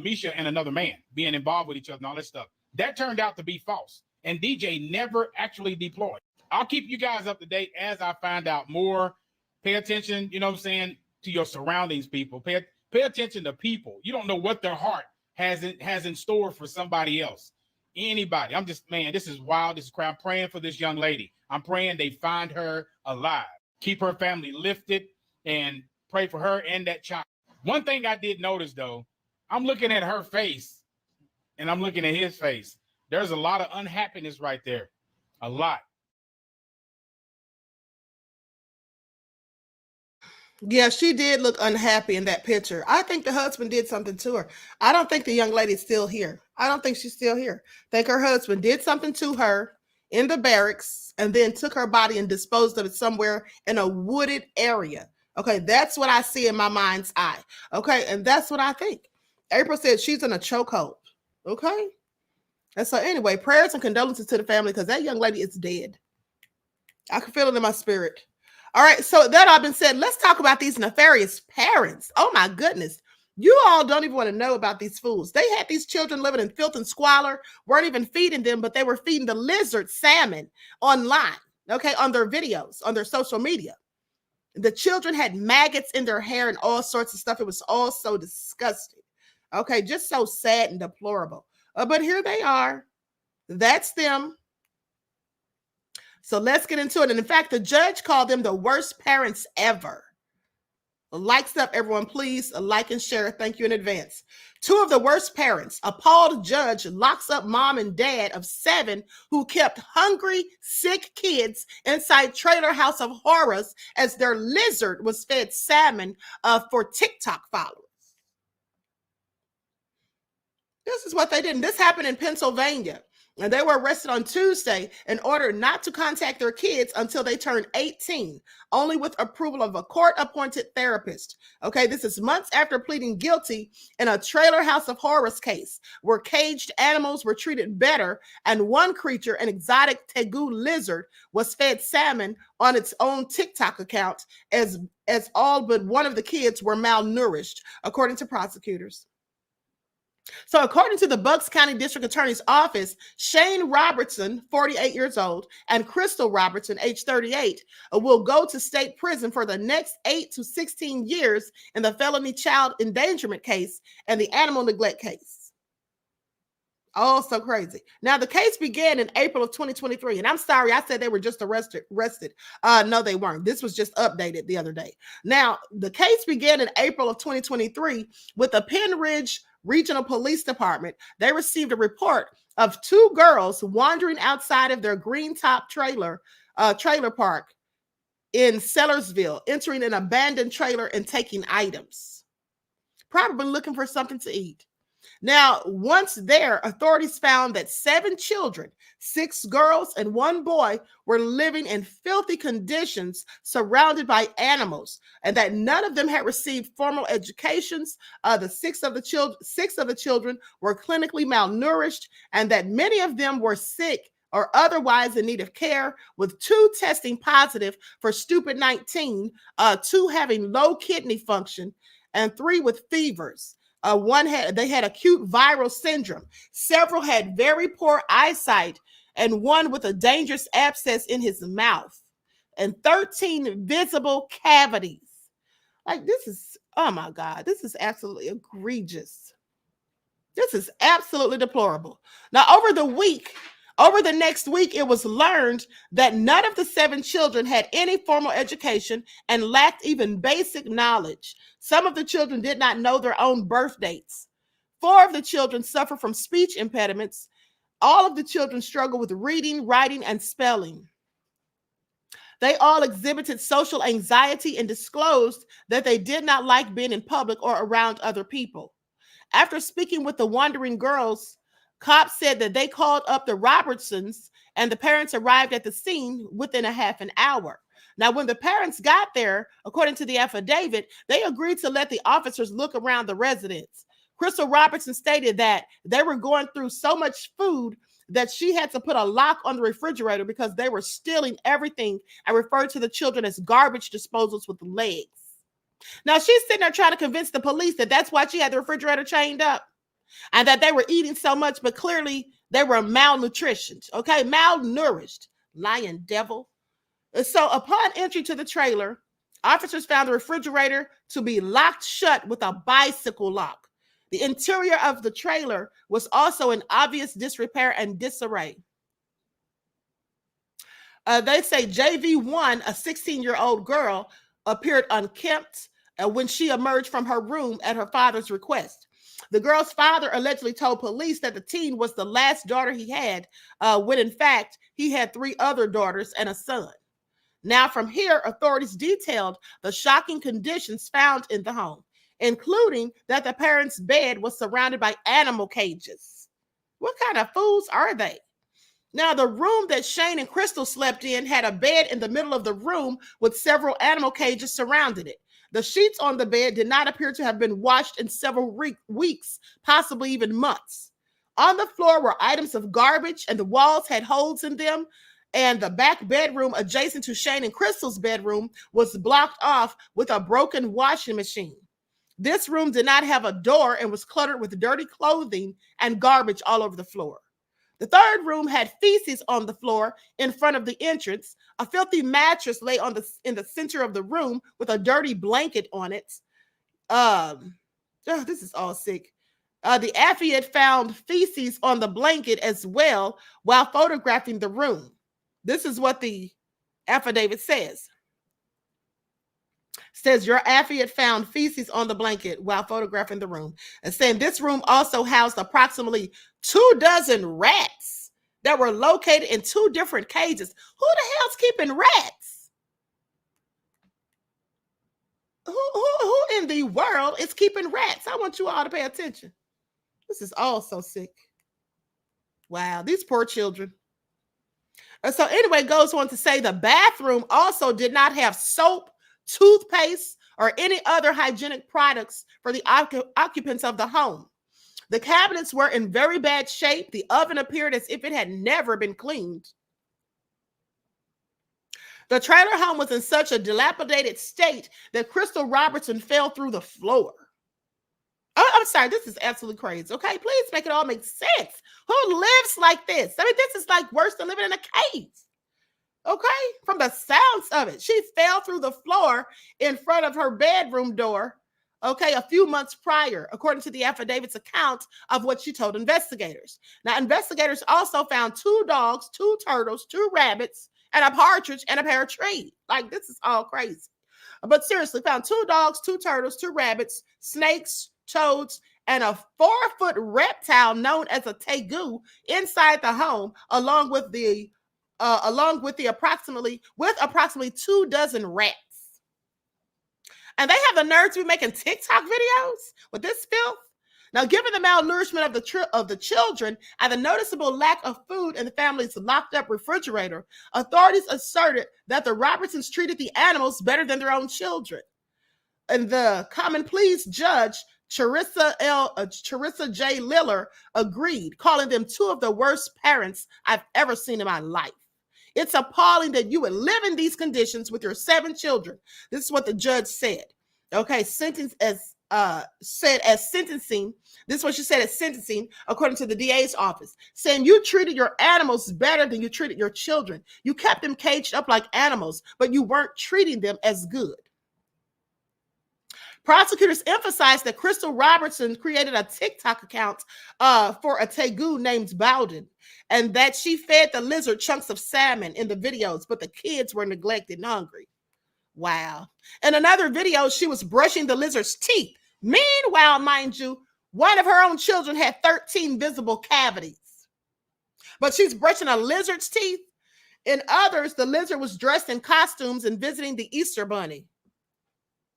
Misha and another man being involved with each other and all that stuff. That turned out to be false. And DJ never actually deployed. I'll keep you guys up to date as I find out more. Pay attention, you know what I'm saying, to your surroundings, people. Pay attention to people. You don't know what their heart has in store for somebody else. Anybody. I'm just, man, this is wild. This is crap. I'm praying for this young lady. I'm praying they find her alive. Keep her family lifted and pray for her and that child. One thing I did notice, though, I'm looking at her face and I'm looking at his face. There's a lot of unhappiness right there. A lot. Yeah, she did look unhappy in that picture. I think the husband did something to her. I don't think the young lady's still here. I don't think she's still here. I think her husband did something to her in the barracks and then took her body and disposed of it somewhere in a wooded area. Okay, that's what I see in my mind's eye. Okay, and that's what I think. April said she's in a chokehold. Okay. And so anyway, prayers and condolences to the family because that young lady is dead. I can feel it in my spirit. All right. So that all been said, let's talk about these nefarious parents. Oh my goodness. You all don't even want to know about these fools. They had these children living in filth and squalor, weren't even feeding them, but they were feeding the lizard salmon online, okay, on their videos, on their social media. The children had maggots in their hair and all sorts of stuff. It was all so disgusting. Okay, just so sad and deplorable. But here they are. That's them. So let's get into it. And in fact, the judge called them the worst parents ever. Likes up, everyone, please. A like and share. Thank you in advance. 2 of the worst parents. Appalled judge locks up mom and dad of 7 who kept hungry, sick kids inside trailer house of horrors as their lizard was fed salmon for TikTok followers. This is what they did. And this happened in Pennsylvania. And they were arrested on Tuesday and ordered not to contact their kids until they turned 18, only with approval of a court-appointed therapist. Okay, this is months after pleading guilty in a trailer house of horrors case where caged animals were treated better and one creature, an exotic tegu lizard, was fed salmon on its own TikTok account as all but one of the kids were malnourished, according to prosecutors. So according to the Bucks County District Attorney's Office, Shane Robertson, 48 years old, and Crystal Robertson, age 38, will go to state prison for the next 8 to 16 years in the felony child endangerment case and the animal neglect case. Oh, so crazy. Now, the case began in April of 2023, and I'm sorry, I said they were just arrested. No, they weren't. This was just updated the other day. Now, the case began in April of 2023 with the Penn Ridge Regional Police Department. They received a report of 2 girls wandering outside of their green top trailer park in Sellersville, entering an abandoned trailer and taking items, probably looking for something to eat. Now, once there, authorities found that 7 children, 6 girls and 1 boy, were living in filthy conditions surrounded by animals, and that none of them had received formal educations. The 6 of the children were clinically malnourished, and that many of them were sick or otherwise in need of care, with 2 testing positive for stupid-19, 2 having low kidney function, and 3 with fevers. They had acute viral syndrome. Several had very poor eyesight, and 1 with a dangerous abscess in his mouth, and 13 visible cavities. Like, this is, oh my God, this is absolutely egregious. This is absolutely deplorable. Now, over the next week, it was learned that none of the 7 children had any formal education and lacked even basic knowledge. Some of the children did not know their own birth dates. 4 of the children suffer from speech impediments. All of the children struggle with reading, writing, and spelling. They all exhibited social anxiety and disclosed that they did not like being in public or around other people. After speaking with the wandering girls, cops said that they called up the Robertsons and the parents arrived at the scene within a half an hour. Now, when the parents got there, according to the affidavit, they agreed to let the officers look around the residence. Crystal Robertson stated that they were going through so much food that she had to put a lock on the refrigerator because they were stealing everything and referred to the children as garbage disposals with legs. Now, she's sitting there trying to convince the police that that's why she had the refrigerator chained up and that they were eating so much, but clearly they were malnutritioned, okay? Malnourished, lying devil. So upon entry to the trailer, officers found the refrigerator to be locked shut with a bicycle lock. The interior of the trailer was also in obvious disrepair and disarray. They say JV1, a 16-year-old girl, appeared unkempt when she emerged from her room at her father's request. The girl's father allegedly told police that the teen was the last daughter he had, when in fact he had 3 other daughters and a son. Now, from here, authorities detailed the shocking conditions found in the home, including that the parents' bed was surrounded by animal cages. What kind of fools are they? Now, the room that Shane and Crystal slept in had a bed in the middle of the room with several animal cages surrounding it. The sheets on the bed did not appear to have been washed in several weeks, possibly even months. On the floor were items of garbage, and the walls had holes in them. And the back bedroom adjacent to Shane and Crystal's bedroom was blocked off with a broken washing machine. This room did not have a door and was cluttered with dirty clothing and garbage all over the floor. The third room had feces on the floor in front of the entrance. A filthy mattress lay in the center of the room with a dirty blanket on it. This is all sick. The affidavit found feces on the blanket as well while photographing the room. This is what the affidavit says. Says your affidavit found feces on the blanket while photographing the room, and saying this room also housed approximately 24 rats that were located in 2 different cages. Who the hell's keeping rats? Who in the world is keeping rats? I want you all to pay attention. This is all so sick. Wow, these poor children. And so anyway, it goes on to say the bathroom also did not have soap, toothpaste, or any other hygienic products for the occupants of the home. The cabinets were in very bad shape. The oven appeared as if it had never been cleaned. The trailer home was in such a dilapidated state that Crystal Robertson fell through the floor. Oh, I'm sorry, this is absolutely crazy. Okay, please make it all make sense. Who lives like this? I mean, this is like worse than living in a cave. Okay, from the sounds of it, she fell through the floor in front of her bedroom door, okay, a few months prior, according to the affidavit's account of what she told investigators. Now, investigators also found 2 dogs, 2 turtles, 2 rabbits, and a partridge and a pear tree. Like, this is all crazy. But seriously, found 2 dogs, 2 turtles, 2 rabbits, snakes, toads, and a 4-foot reptile known as a tegu inside the home, along with approximately 24 rats. And they have the nerve to be making TikTok videos with this filth. Now, given the malnourishment of the children and the noticeable lack of food in the family's locked-up refrigerator, authorities asserted that the Robertsons treated the animals better than their own children. And the common pleas judge, Charissa J. Liller, agreed, calling them 2 of the worst parents I've ever seen in my life. It's appalling that you would live in these conditions with your 7 children. This is what the judge said. Okay, sentencing. This is what she said at sentencing, according to the DA's office, saying you treated your animals better than you treated your children. You kept them caged up like animals, but you weren't treating them as good. Prosecutors emphasized that Crystal Robertson created a TikTok account for a tegu named Bowden, and that she fed the lizard chunks of salmon in the videos, but the kids were neglected and hungry. Wow. In another video, she was brushing the lizard's teeth. Meanwhile, mind you, one of her own children had 13 visible cavities. But she's brushing a lizard's teeth. In others, the lizard was dressed in costumes and visiting the Easter bunny.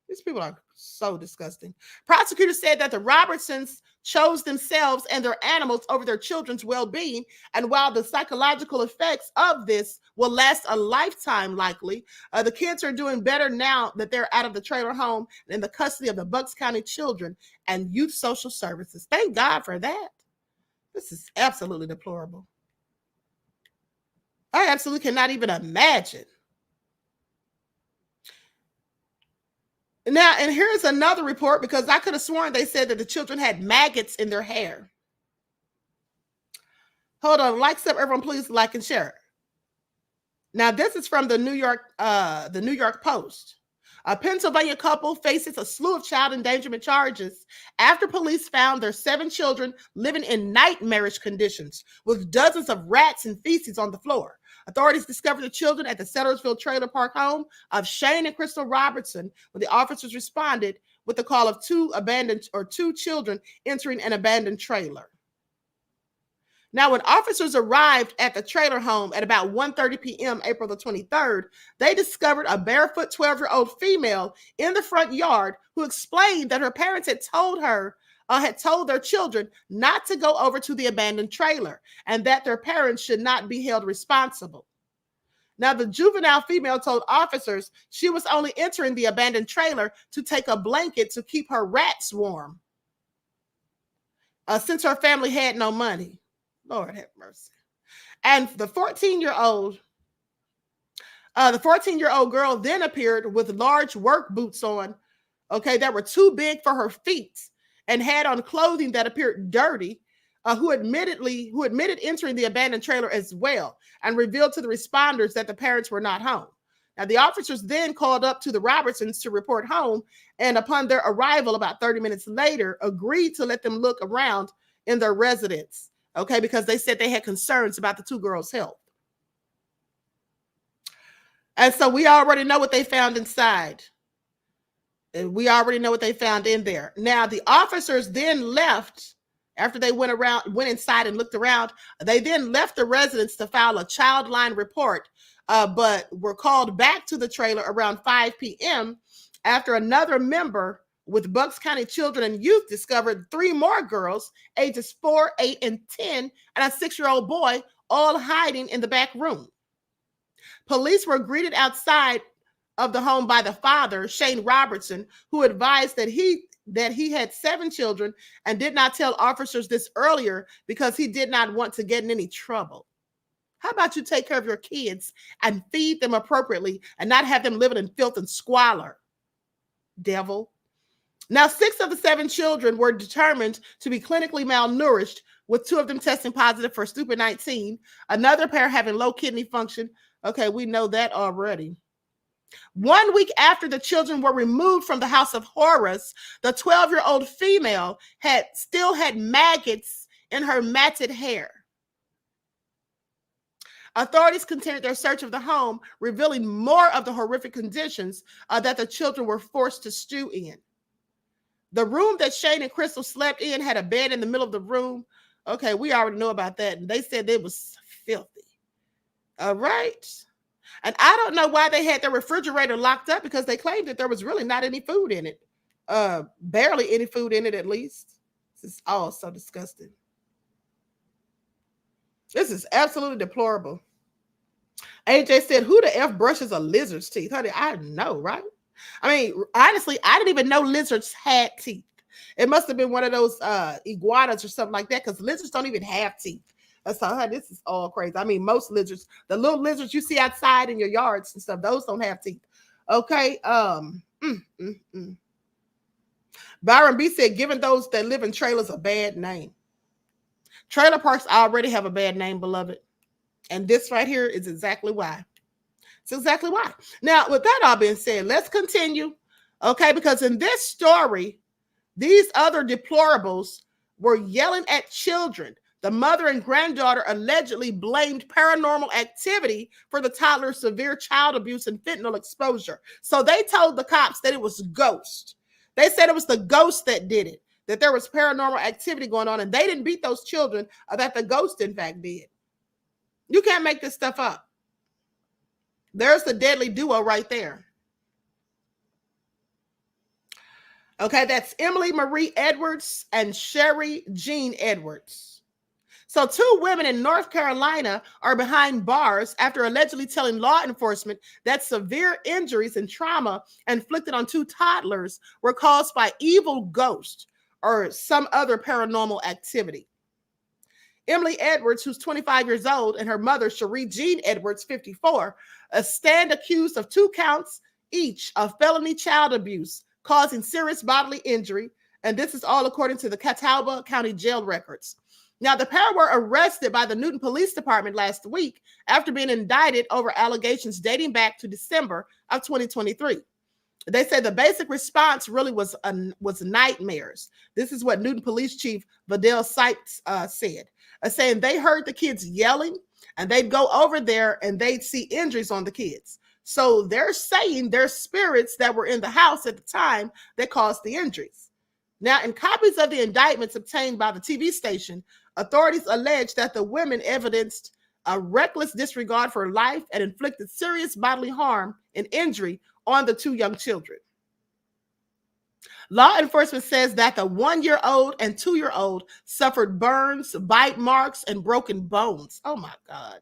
These people are so disgusting. Prosecutors said that the Robertsons chose themselves and their animals over their children's well-being. And while the psychological effects of this will last a lifetime, likely, the kids are doing better now that they're out of the trailer home and in the custody of the Bucks County Children and Youth Social Services. Thank God for that. This is absolutely deplorable. I absolutely cannot even imagine. Now, and here's another report, because I could have sworn they said that the children had maggots in their hair. Hold on, everyone, please like and share. Now, this is from the New York Post. A Pennsylvania couple faces a slew of child endangerment charges after police found their 7 children living in nightmarish conditions with dozens of rats and feces on the floor. Authorities discovered the children at the Sellersville Trailer Park home of Shane and Crystal Robertson when the officers responded with the call of 2 children entering an abandoned trailer. Now, when officers arrived at the trailer home at about 1:30 p.m. April the 23rd, they discovered a barefoot 12-year-old female in the front yard who explained that her parents had told their children not to go over to the abandoned trailer and that their parents should not be held responsible. Now, the juvenile female told officers she was only entering the abandoned trailer to take a blanket to keep her rats warm, since her family had no money. Lord have mercy. And the 14-year-old girl then appeared with large work boots on, okay, that were too big for her feet, and had on clothing that appeared dirty, who admitted entering the abandoned trailer as well, and revealed to the responders that the parents were not home. Now, the officers then called up to the Robertsons to report home, and upon their arrival about 30 minutes later, agreed to let them look around in their residence, okay, because they said they had concerns about the two girls' health. And so we already know what they found inside. And we already know what they found in there. Now, the officers then left after they went inside and looked around. They then left the residence to file a child line report, but were called back to the trailer around 5 p.m. after another member with Bucks County Children and Youth discovered 3 more girls, ages 4, 8, and 10, and a 6-year-old boy, all hiding in the back room. Police were greeted outside of the home by the father, Shane Robertson, who advised that he had 7 children and did not tell officers this earlier because he did not want to get in any trouble. How about you take care of your kids and feed them appropriately and not have them living in filth and squalor, devil? Now, 6 of the 7 children were determined to be clinically malnourished, with 2 of them testing positive for stupid-19, another pair having low kidney function. Okay, we know that already. 1 week after the children were removed from the house of horrors, the 12-year-old female still had maggots in her matted hair. Authorities continued their search of the home, revealing more of the horrific conditions that the children were forced to stew in. The room that Shane and Crystal slept in had a bed in the middle of the room. Okay, we already know about that. And they said it was filthy. All right. And I don't know why they had their refrigerator locked up, because they claimed that there was really not any food in it. Barely any food in it, at least. This is all so disgusting. This is absolutely deplorable. AJ said, who the F brushes a lizard's teeth? Honey, I know, right? I mean, honestly, I didn't even know lizards had teeth. It must have been one of those iguanas or something like that, because lizards don't even have teeth. So this is all crazy. I mean, most lizards, the little lizards you see outside in your yards and stuff, those don't have teeth. Okay. Byron B said, giving those that live in trailers a bad name. Trailer parks already have a bad name, beloved. And this right here is exactly why. It's exactly why. Now, with that all being said, let's continue. Okay, because in this story, these other deplorables were yelling at children. The mother and granddaughter allegedly blamed paranormal activity for the toddler's severe child abuse and fentanyl exposure. So they told the cops that it was ghost. They said it was the ghost that did it, that there was paranormal activity going on, and they didn't beat those children, that the ghost, in fact, did. You can't make this stuff up. There's the deadly duo right there. Okay, that's Emily Marie Edwards and Sherry Jean Edwards. So 2 women in North Carolina are behind bars after allegedly telling law enforcement that severe injuries and trauma inflicted on 2 toddlers were caused by evil ghosts or some other paranormal activity. Emily Edwards, who's 25 years old, and her mother, Cherie Jean Edwards, 54, stand accused of 2 counts each of felony child abuse causing serious bodily injury. And this is all according to the Catawba County Jail records. Now, the pair were arrested by the Newton Police Department last week after being indicted over allegations dating back to December of 2023. They say the basic response really was nightmares. This is what Newton Police Chief Vidal Sipes said, saying they heard the kids yelling, and they'd go over there and they'd see injuries on the kids. So they're saying there's spirits that were in the house at the time that caused the injuries. Now, in copies of the indictments obtained by the TV station, authorities allege that the women evidenced a reckless disregard for life and inflicted serious bodily harm and injury on the 2 young children. Law enforcement says that the 1-year-old and 2-year-old suffered burns, bite marks, and broken bones. Oh my God.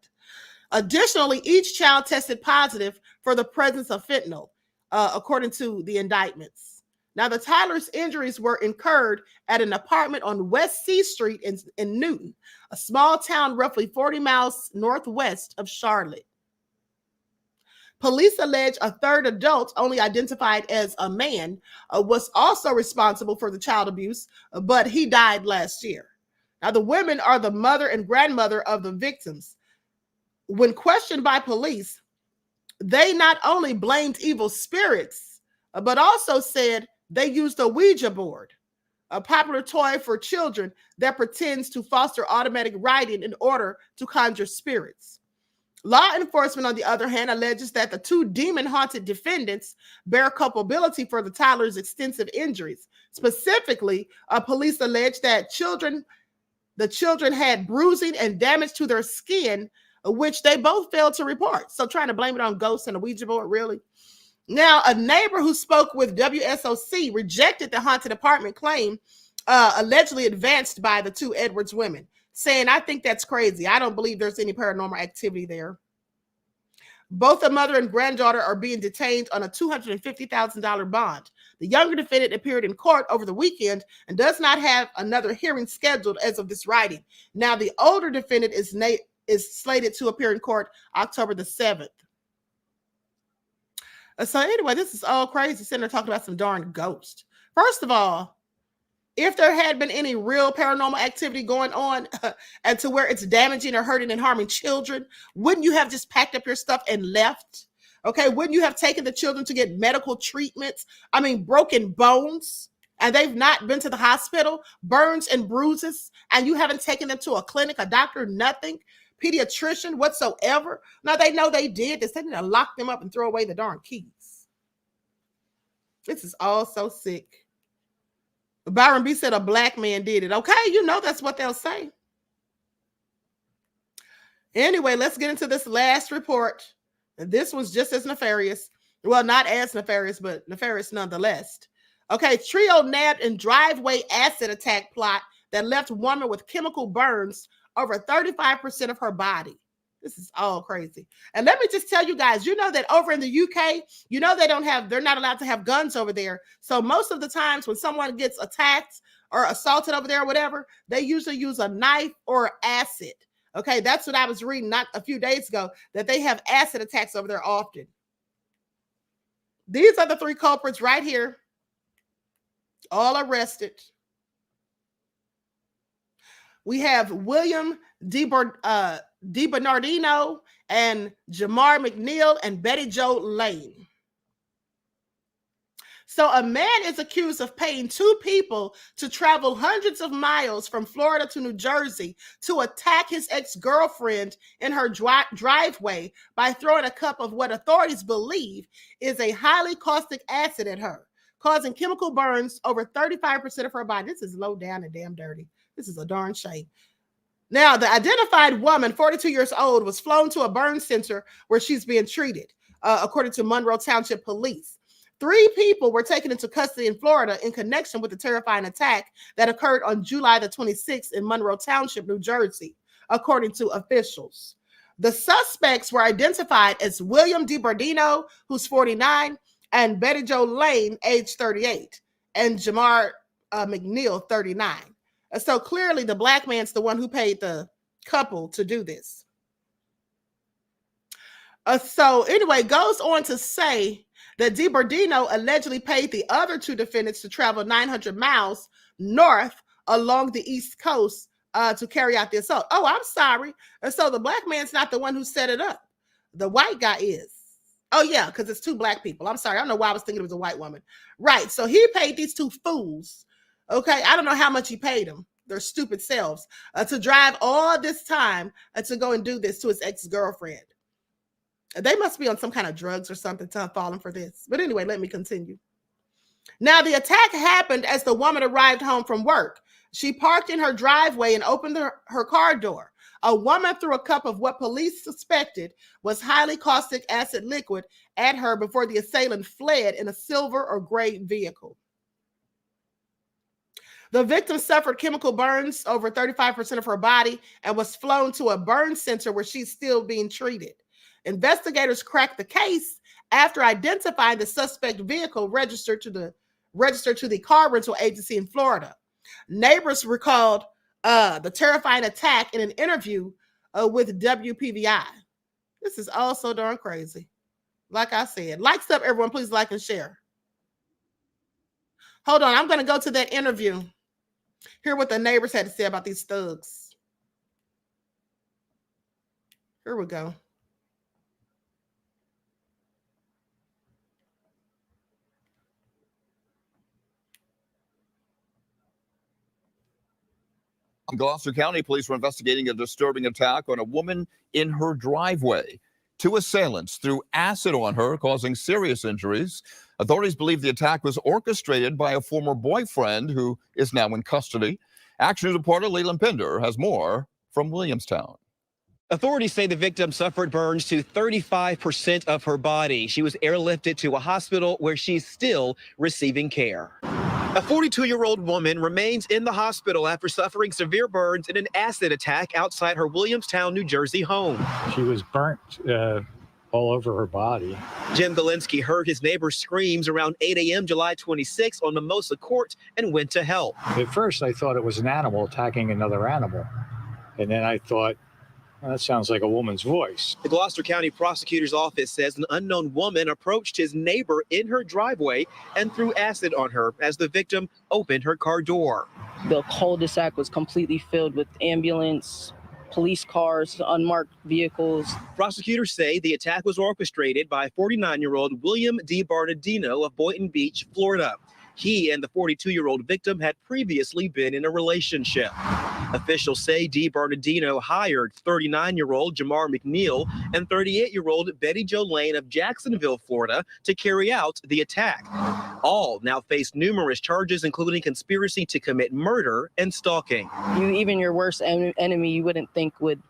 Additionally, each child tested positive for the presence of fentanyl, according to the indictments. Now, the Toddler's injuries were incurred at an apartment on West C Street in Newton, a small town roughly 40 miles northwest of Charlotte. Police allege a third adult, only identified as a man, was also responsible for the child abuse, but he died last year. Now, the women are the mother and grandmother of the victims. When questioned by police, they not only blamed evil spirits, but also said they used a Ouija board, a popular toy for children that pretends to foster automatic writing in order to conjure spirits. Law enforcement, on the other hand, alleges that the two demon-haunted defendants bear culpability for the Toddler's extensive injuries. Specifically, police allege that the children had bruising and damage to their skin, which they both failed to report. So trying to blame it on ghosts and a Ouija board, really? Now, a neighbor who spoke with WSOC rejected the haunted apartment claim allegedly advanced by the two Edwards women, saying, "I think that's crazy. I don't believe there's any paranormal activity there." Both the mother and granddaughter are being detained on a $250,000 bond. The younger defendant appeared in court over the weekend and does not have another hearing scheduled as of this writing. Now, the older defendant is slated to appear in court October the 7th. So anyway, this is all crazy. Sitting there talking about some darn ghost. First of all, if there had been any real paranormal activity going on and to where it's damaging or hurting and harming children, wouldn't you have just packed up your stuff and left? Okay, wouldn't you have taken the children to get medical treatments? I mean, broken bones, and they've not been to the hospital, burns and bruises, and you haven't taken them to a clinic, a doctor, nothing, pediatrician whatsoever. Now, they know they did this. They need to lock them up and throw away the darn keys. This is all so sick. Byron B said a black man did it. Okay, you know that's what they'll say. Anyway, let's get into this last report. This was just as nefarious. Well, not as nefarious, but nefarious nonetheless. Okay, trio nabbed in driveway acid attack plot that left woman with chemical burns over 35% of her body. This is all crazy. And let me just tell you guys, you know that over in the UK, you know they're not allowed to have guns over there. So most of the times when someone gets attacked or assaulted over there or whatever, they usually use a knife or acid. Okay, that's what I was reading not a few days ago, that they have acid attacks over there often. These are the three culprits right here, all arrested. We have William DiBernardino and Jamar McNeil and Betty Jo Lane. So a man is accused of paying two people to travel hundreds of miles from Florida to New Jersey to attack his ex-girlfriend in her driveway by throwing a cup of what authorities believe is a highly caustic acid at her, causing chemical burns over 35% of her body. This is low down and damn dirty. This is a darn shame. Now, the identified woman, 42 years old, was flown to a burn center where she's being treated, according to Monroe Township Police. 3 people were taken into custody in Florida in connection with the terrifying attack that occurred on July the 26th in Monroe Township, New Jersey, according to officials. The suspects were identified as William DiBernardino, who's 49, and Betty Jo Lane, age 38, and Jamar McNeil, 39. So clearly the black man's the one who paid the couple to do this. So anyway, goes on to say that DiBernardino allegedly paid the other 2 defendants to travel 900 miles north along the East Coast to carry out the assault. Oh, I'm sorry. And so the black man's not the one who set it up. The white guy is. Oh, yeah, because it's 2 black people. I'm sorry. I don't know why I was thinking it was a white woman. Right. So he paid these 2 fools. Okay. I don't know how much he paid them, their stupid selves, to drive all this time to go and do this to his ex-girlfriend. They must be on some kind of drugs or something to have fallen for this. But anyway, let me continue. Now, the attack happened as the woman arrived home from work. She parked in her driveway and opened her car door. A woman threw a cup of what police suspected was highly caustic acid liquid at her before the assailant fled in a silver or gray vehicle. The victim suffered chemical burns over 35% of her body and was flown to a burn center where she's still being treated. Investigators cracked the case after identifying the suspect vehicle registered to the car rental agency in Florida. Neighbors recalled the terrifying attack in an interview with WPVI. This is all so darn crazy. Like I said, likes up, everyone. Please like and share. Hold on. I'm going to go to that interview. Hear what the neighbors had to say about these thugs. Here we go. Gloucester County police were investigating a disturbing attack on a woman in her driveway. 2 assailants threw acid on her, causing serious injuries. Authorities believe the attack was orchestrated by a former boyfriend who is now in custody. Action News reporter Leland Pinder has more from Williamstown. Authorities say the victim suffered burns to 35% of her body. She was airlifted to a hospital where she's still receiving care. A 42-year-old woman remains in the hospital after suffering severe burns in an acid attack outside her Williamstown, New Jersey home. She was burnt all over her body. Jim Galinsky heard his neighbor's screams around 8 a.m. July 26 on Mimosa Court and went to help. At first, I thought it was an animal attacking another animal. And then I thought, well, that sounds like a woman's voice. The Gloucester County Prosecutor's Office says an unknown woman approached his neighbor in her driveway and threw acid on her as the victim opened her car door. The cul-de-sac was completely filled with ambulance, police cars, unmarked vehicles. Prosecutors say the attack was orchestrated by 49-year-old William D. Bernardino of Boynton Beach, Florida. He and the 42-year-old victim had previously been in a relationship. Officials say D. Bernardino hired 39-year-old Jamar McNeil and 38-year-old Betty Jo Lane of Jacksonville, Florida, to carry out the attack. All now face numerous charges, including conspiracy to commit murder and stalking. Even your worst enemy, you wouldn't think would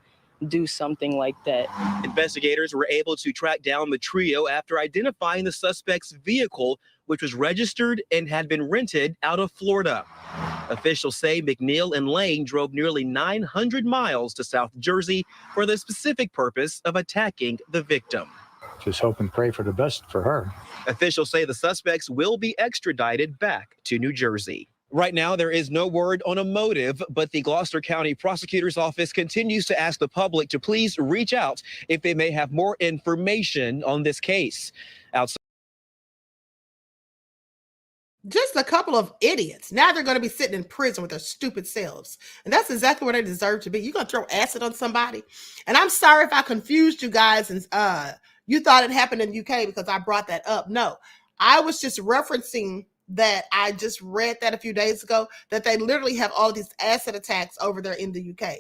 do something like that. Investigators were able to track down the trio after identifying the suspect's vehicle, which was registered and had been rented out of Florida. Officials say McNeil and Lane drove nearly 900 miles to South Jersey for the specific purpose of attacking the victim. Just hope and pray for the best for her. Officials say the suspects will be extradited back to New Jersey. Right now, there is no word on a motive, but the Gloucester County Prosecutor's Office continues to ask the public to please reach out if they may have more information on this case. Just a couple of idiots. Now they're going to be sitting in prison with their stupid selves. And that's exactly where they deserve to be. You're going to throw acid on somebody. And I'm sorry if I confused you guys and you thought it happened in the UK because I brought that up. No, I was just referencing that I just read that a few days ago, that they literally have all these acid attacks over there in the UK.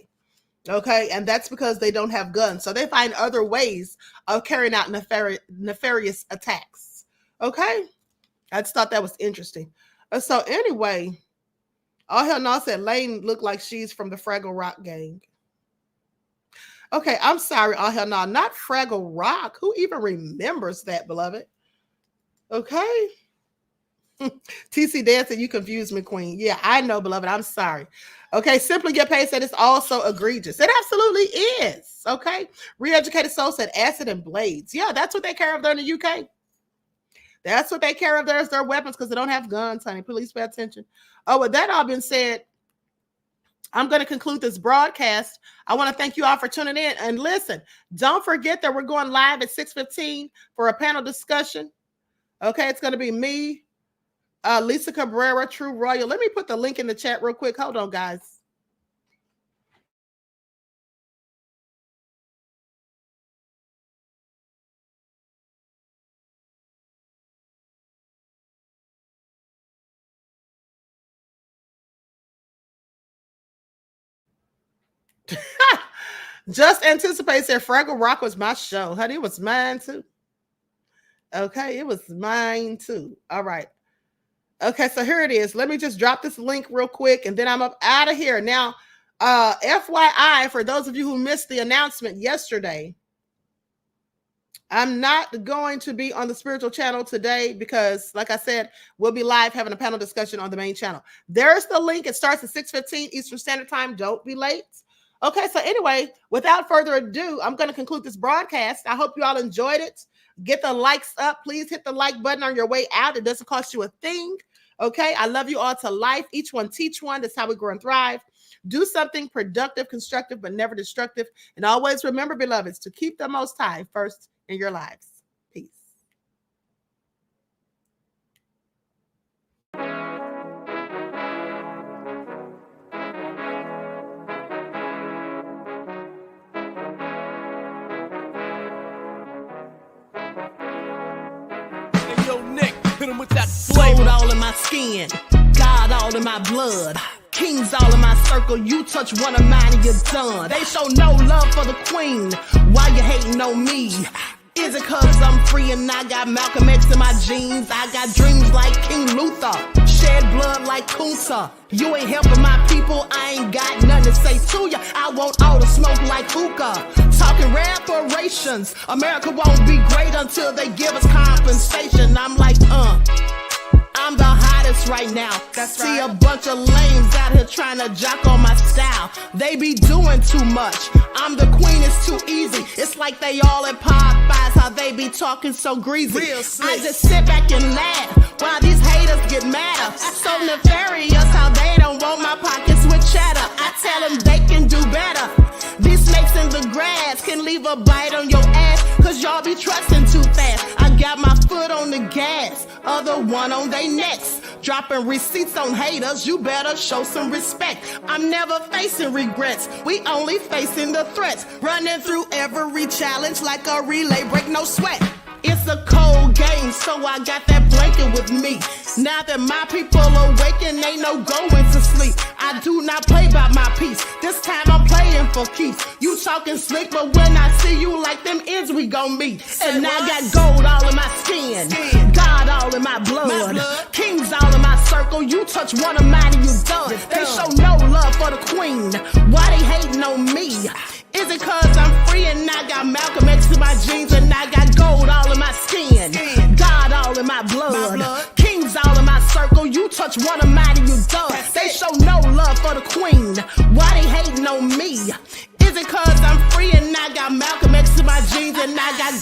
Okay, and that's because they don't have guns. So they find other ways of carrying out nefarious attacks. Okay, I just thought that was interesting. So anyway, All Hell No said Lane looked like she's from the Fraggle Rock gang. Okay, I'm sorry, All Hell No, not Fraggle Rock. Who even remembers that, beloved? Okay. TC Dancing, you confused me, Queen. Yeah, I know, beloved. I'm sorry. Okay, Simply Get Paid said it's also egregious. It absolutely is. Okay. Re-Educated Soul said acid and blades. Yeah, that's what they carry up there in the UK. That's what they carry up there as their weapons because they don't have guns, honey. Please pay attention. Oh, with that all being said, I'm going to conclude this broadcast. I want to thank you all for tuning in. And listen, don't forget that we're going live at 6:15 for a panel discussion. Okay, it's going to be me, Lisa Cabrera, True Royal. Let me put the link in the chat real quick. Hold on, guys. Just Anticipate said Fraggle Rock was my show. Honey, it was mine too. Okay, it was mine too. All right. Okay, so here it is. Let me just drop this link real quick and then I'm up out of here. Now, FYI, for those of you who missed the announcement yesterday, I'm not going to be on the spiritual channel today because, like I said, we'll be live having a panel discussion on the main channel. There's the link. It starts at 6:15 Eastern Standard Time. Don't be late. Okay, so anyway, without further ado, I'm going to conclude this broadcast. I hope you all enjoyed it. Get the likes up. Please hit the like button on your way out. It doesn't cost you a thing. Okay, I love you all to life. Each one teach one. That's how we grow and thrive. Do something productive, constructive, but never destructive. And always remember, beloveds, to keep the Most High first in your lives. Peace. Hey, yo, Nick, hit him with that flavor. Gold all in my skin, God all in my blood. Kings all in my circle, you touch one of mine and you're done. They show no love for the queen, why you hating on me? Is it cause I'm free and I got Malcolm X in my jeans? I got dreams like King Luther, shed blood like Kunta. You ain't helping my people, I ain't got nothing to say to ya. I want all the smoke like hookah. Talking reparations, America won't be great until they give us compensation. I'm like, I'm the hottest right now. See a bunch of lames out here trying to jock on my style. They be doing too much. I'm the queen, it's too easy. It's like they all at Popeyes, how they be talking so greasy. I just sit back and laugh while these haters get madder. So nefarious how they don't want my pockets with cheddar. I tell them they can do better. These snakes in the grass can leave a bite on your ass, cause y'all be trusting too fast. I got my foot on the gas, other one on they necks. Dropping receipts on haters, you better show some respect. I'm never facing regrets, we only facing the threats. Running through every challenge like a relay, break no sweat. It's a cold game, so I got that blanket with me. Now that my people awaken, ain't no going to sleep. I do not play by my piece, this time I'm playing for keeps. You talking slick, but when I see you like them ends, we gon' meet. And I got gold all in my skin, God all in my blood. Kings all in my circle, you touch one of mine and you done. They show no love for the queen, why they hating on me? Is it cause I'm free and I got Malcolm X in my jeans and I got gold all in my skin, God all in my blood. Kings all in my circle, you touch one of mine and you done. They show no love for the queen, why they hating on me? Is it cause I'm free and I got Malcolm X in my jeans and I got